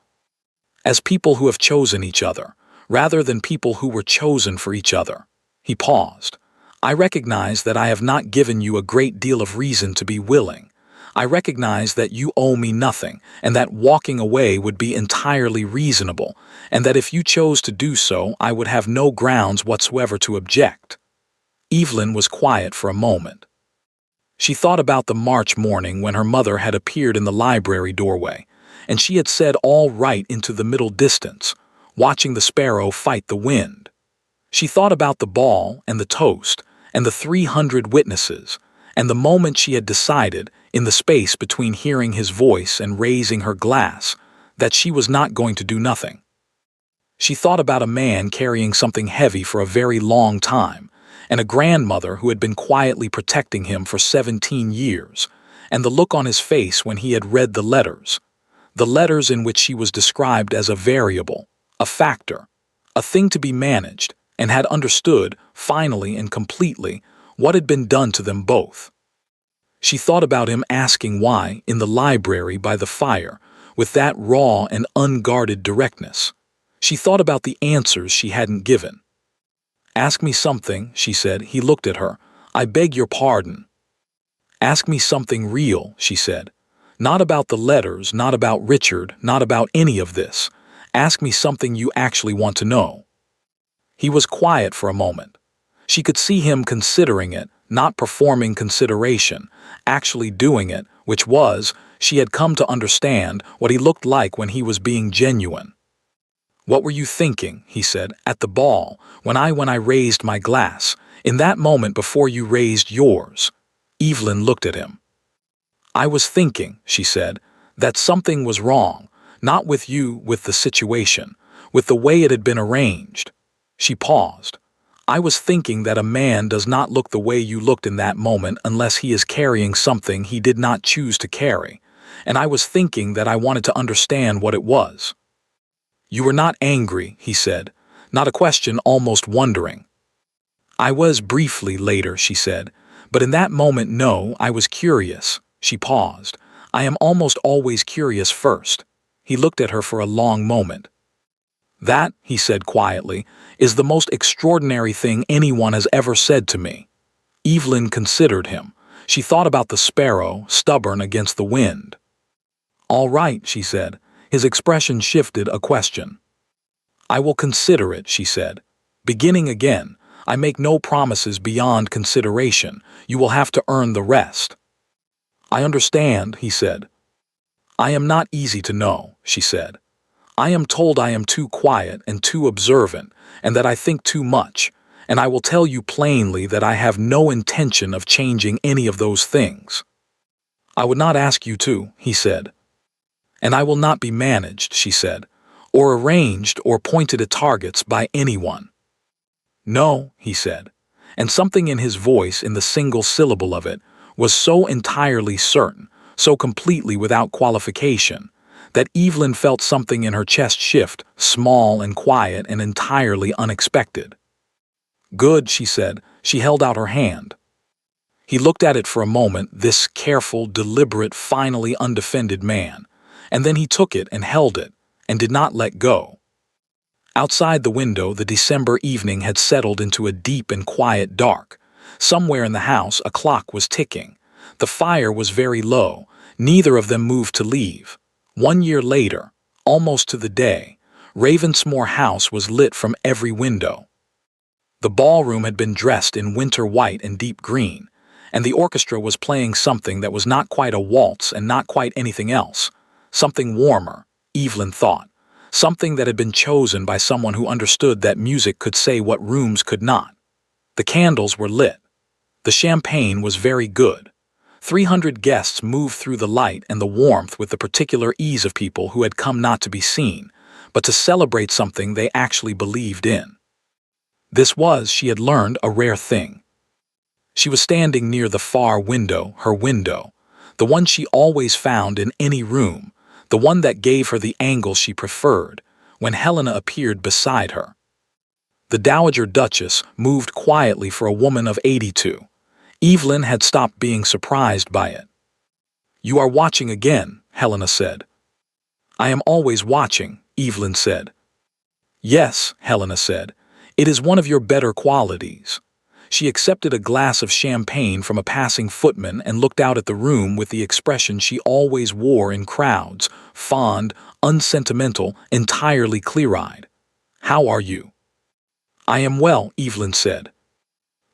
"As people who have chosen each other, rather than people who were chosen for each other." He paused. "I recognize that I have not given you a great deal of reason to be willing. I recognize that you owe me nothing, and that walking away would be entirely reasonable, and that if you chose to do so, I would have no grounds whatsoever to object." Evelyn was quiet for a moment. She thought about the March morning when her mother had appeared in the library doorway, and she had said all right into the middle distance, watching the sparrow fight the wind. She thought about the ball and the toast and the 300 witnesses, and the moment she had decided, in the space between hearing his voice and raising her glass, that she was not going to do nothing. She thought about a man carrying something heavy for a very long time, and a grandmother who had been quietly protecting him for 17 years, and the look on his face when he had read the letters. The letters in which she was described as a variable, a factor, a thing to be managed, and had understood, finally and completely, what had been done to them both. She thought about him asking why, in the library by the fire, with that raw and unguarded directness. She thought about the answers she hadn't given. "Ask me something," she said. He looked at her. "I beg your pardon." "Ask me something real," she said. "Not about the letters, not about Richard, not about any of this. Ask me something you actually want to know." He was quiet for a moment. She could see him considering it, not performing consideration, actually doing it, which was, she had come to understand, what he looked like when he was being genuine. "What were you thinking," he said, "at the ball, when I raised my glass, in that moment before you raised yours?" Evelyn looked at him. "I was thinking," she said, "that something was wrong, not with you, with the situation, with the way it had been arranged." She paused. "I was thinking that a man does not look the way you looked in that moment unless he is carrying something he did not choose to carry, and I was thinking that I wanted to understand what it was." "You were not angry," he said, not a question, almost wondering. "I was briefly later," she said, "but in that moment, no, I was curious." She paused. "I am almost always curious first." He looked at her for a long moment. "That," he said quietly, "is the most extraordinary thing anyone has ever said to me." Evelyn considered him. She thought about the sparrow, stubborn against the wind. "All right," she said. His expression shifted, a question. "I will consider it," she said. Beginning again, "I make no promises beyond consideration. You will have to earn the rest." "I understand," he said. "I am not easy to know," she said. "I am told I am too quiet and too observant, and that I think too much, and I will tell you plainly that I have no intention of changing any of those things." "I would not ask you to," he said. "And I will not be managed," she said, "or arranged or pointed at targets by anyone." "No," he said, and something in his voice, in the single syllable of it, was so entirely certain, so completely without qualification, that Evelyn felt something in her chest shift, small and quiet and entirely unexpected. "Good," she said. She held out her hand. He looked at it for a moment, this careful, deliberate, finally undefended man, and then he took it and held it, and did not let go. Outside the window, the December evening had settled into a deep and quiet dark. Somewhere in the house, a clock was ticking. The fire was very low. Neither of them moved to leave. 1 year later, almost to the day, Ravensmore House was lit from every window. The ballroom had been dressed in winter white and deep green, and the orchestra was playing something that was not quite a waltz and not quite anything else. Something warmer, Evelyn thought. Something that had been chosen by someone who understood that music could say what rooms could not. The candles were lit. The champagne was very good. 300 guests moved through the light and the warmth with the particular ease of people who had come not to be seen, but to celebrate something they actually believed in. This was, she had learned, a rare thing. She was standing near the far window, her window, the one she always found in any room, the one that gave her the angle she preferred, when Helena appeared beside her. The Dowager Duchess moved quietly for a woman of 82. Evelyn had stopped being surprised by it. "You are watching again," Helena said. "I am always watching," Evelyn said. "Yes," Helena said, "it is one of your better qualities." She accepted a glass of champagne from a passing footman and looked out at the room with the expression she always wore in crowds, fond, unsentimental, entirely clear-eyed. "How are you?" "I am well," Evelyn said.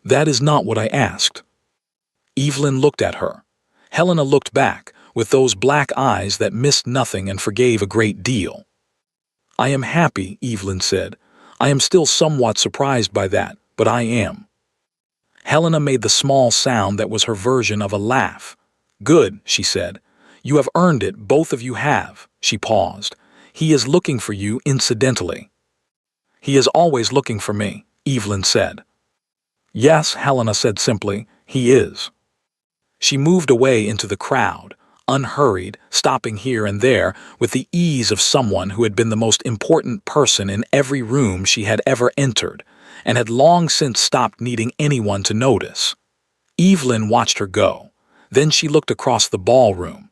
"That is not what I asked." Evelyn looked at her. Helena looked back, with those black eyes that missed nothing and forgave a great deal. "I am happy," Evelyn said. "I am still somewhat surprised by that, but I am." Helena made the small sound that was her version of a laugh. "Good," she said. "You have earned it, both of you have." She paused. "He is looking for you incidentally." "He is always looking for me," Evelyn said. "Yes," Helena said simply, "he is." She moved away into the crowd. unhurried, stopping here and there with the ease of someone who had been the most important person in every room she had ever entered, and had long since stopped needing anyone to notice. Evelyn watched her go. Then she looked across the ballroom.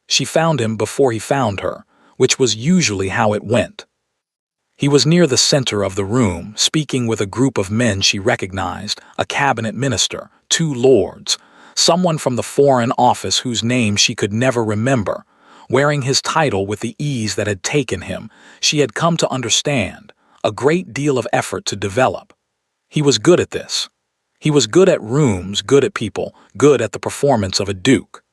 She found him before he found her, which was usually how it went. He was near the center of the room, speaking with a group of men she recognized, a cabinet minister, two lords, someone from the Foreign Office whose name she could never remember. Wearing his title with the ease that had taken him, she had come to understand, a great deal of effort to develop. He was good at this. He was good at rooms, good at people, good at the performance of a duke.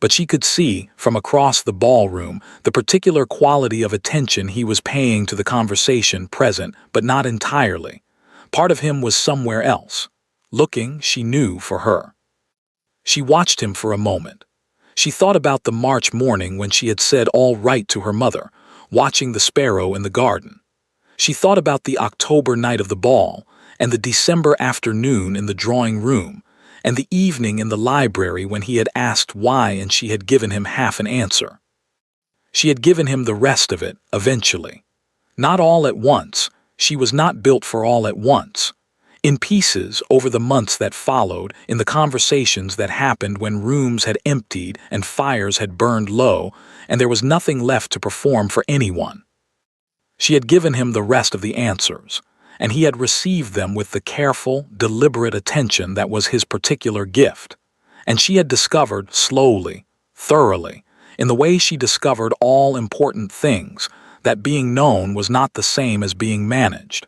But she could see, from across the ballroom, the particular quality of attention he was paying to the conversation present, but not entirely. Part of him was somewhere else, looking, she knew, for her. She watched him for a moment. She thought about the March morning when she had said all right to her mother, watching the sparrow in the garden. She thought about the October night of the ball, and the December afternoon in the drawing room, and the evening in the library when he had asked why and she had given him half an answer. She had given him the rest of it, eventually. Not all at once. She was not built for all at once. In pieces, over the months that followed, in the conversations that happened when rooms had emptied and fires had burned low, and there was nothing left to perform for anyone. She had given him the rest of the answers, and he had received them with the careful, deliberate attention that was his particular gift. And she had discovered, slowly, thoroughly, in the way she discovered all important things, that being known was not the same as being managed.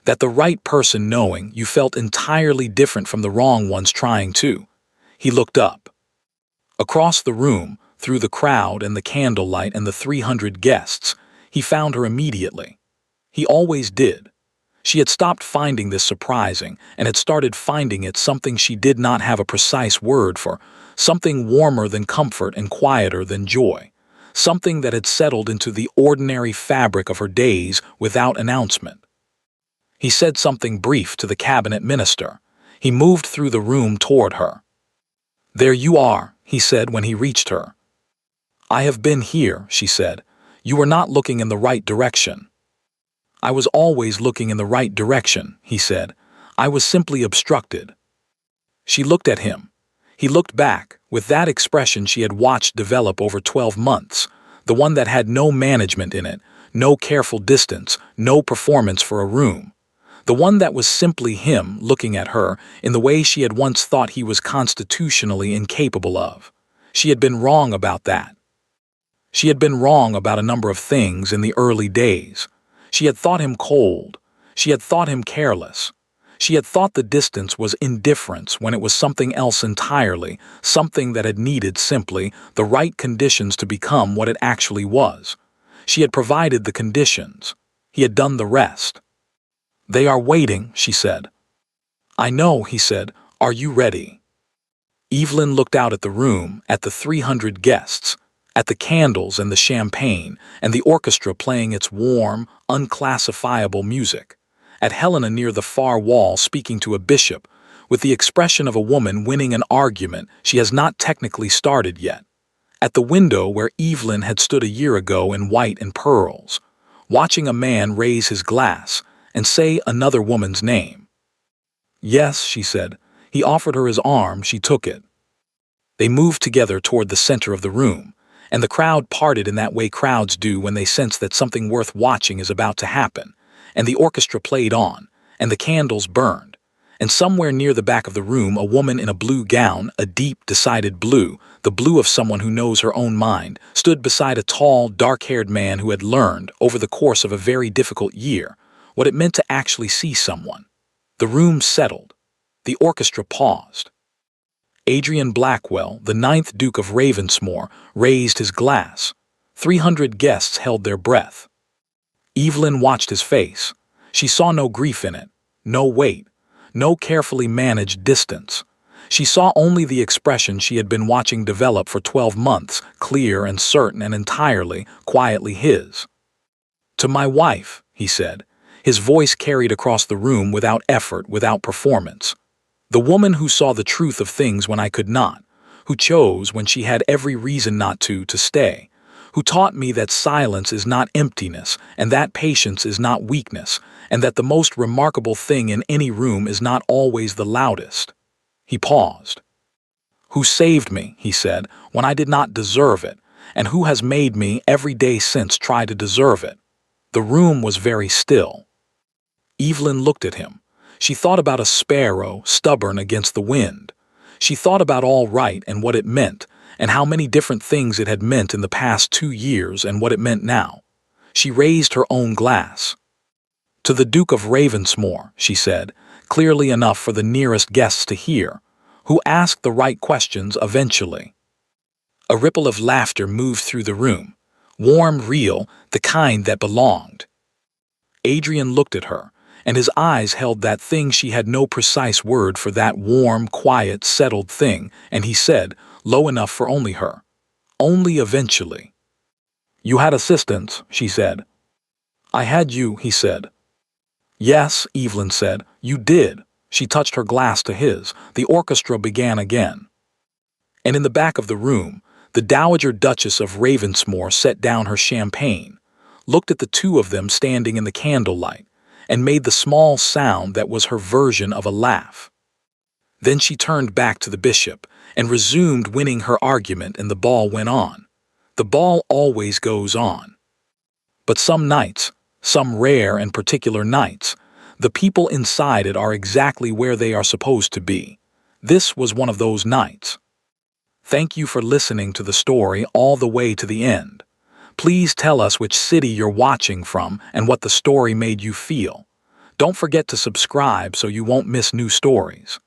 That the right person knowing you felt entirely different from the wrong ones trying to. He looked up. Across the room, through the crowd and the candlelight and the 300 guests, he found her immediately. He always did. She had stopped finding this surprising and had started finding it something she did not have a precise word for, something warmer than comfort and quieter than joy, something that had settled into the ordinary fabric of her days without announcement. He said something brief to the cabinet minister. He moved through the room toward her. "There you are," he said when he reached her. "I have been here," she said. "You were not looking in the right direction." "I was always looking in the right direction," he said. "I was simply obstructed." She looked at him. He looked back, with that expression she had watched develop over 12 months, the one that had no management in it, no careful distance, no performance for a room. The one that was simply him looking at her in the way she had once thought he was constitutionally incapable of. She had been wrong about that. She had been wrong about a number of things in the early days. She had thought him cold. She had thought him careless. She had thought the distance was indifference when it was something else entirely, something that had needed simply the right conditions to become what it actually was. She had provided the conditions. He had done the rest. "They are waiting," she said. "I know," he said. "Are you ready?" Evelyn looked out at the room, at the 300 guests, at the candles and the champagne, and the orchestra playing its warm, unclassifiable music, at Helena near the far wall speaking to a bishop, with the expression of a woman winning an argument she has not technically started yet, at the window where Evelyn had stood a year ago in white and pearls, watching a man raise his glass and say another woman's name. "Yes," she said. He offered her his arm, she took it. They moved together toward the center of the room, and the crowd parted in that way crowds do when they sense that something worth watching is about to happen, and the orchestra played on, and the candles burned, and somewhere near the back of the room a woman in a blue gown, a deep, decided blue, the blue of someone who knows her own mind, stood beside a tall, dark-haired man who had learned, over the course of a very difficult year, what it meant to actually see someone. The room settled. The orchestra paused. Adrian Blackwell, the 9th Duke of Ravensmore, raised his glass. 300 guests held their breath. Evelyn watched his face. She saw no grief in it, no weight, no carefully managed distance. She saw only the expression she had been watching develop for 12 months, clear and certain and entirely, quietly his. "To my wife," he said. His voice carried across the room without effort, without performance. "The woman who saw the truth of things when I could not, who chose when she had every reason not to stay, who taught me that silence is not emptiness, and that patience is not weakness, and that the most remarkable thing in any room is not always the loudest. He paused. Who saved me, he said, when I did not deserve it, and who has made me every day since try to deserve it. The room was very still. Evelyn looked at him. She thought about a sparrow stubborn against the wind. She thought about all right and what it meant, and how many different things it had meant in the past 2 years and what it meant now. She raised her own glass. To the Duke of Ravensmore, she said, clearly enough for the nearest guests to hear, who asked the right questions eventually. A ripple of laughter moved through the room, warm, real, the kind that belonged. Adrian looked at her, and his eyes held that thing she had no precise word for, that warm, quiet, settled thing, and he said, low enough for only her, only eventually. You had assistance, she said. I had you, he said. Yes, Evelyn said, you did. She touched her glass to his. The orchestra began again. And in the back of the room, the Dowager Duchess of Ravensmore set down her champagne, looked at the two of them standing in the candlelight, and made the small sound that was her version of a laugh. Then she turned back to the bishop and resumed winning her argument, and the ball went on. The ball always goes on. But some nights, some rare and particular nights, the people inside it are exactly where they are supposed to be. This was one of those nights. Thank you for listening to the story all the way to the end. Please tell us which city you're watching from and what the story made you feel. Don't forget to subscribe so you won't miss new stories.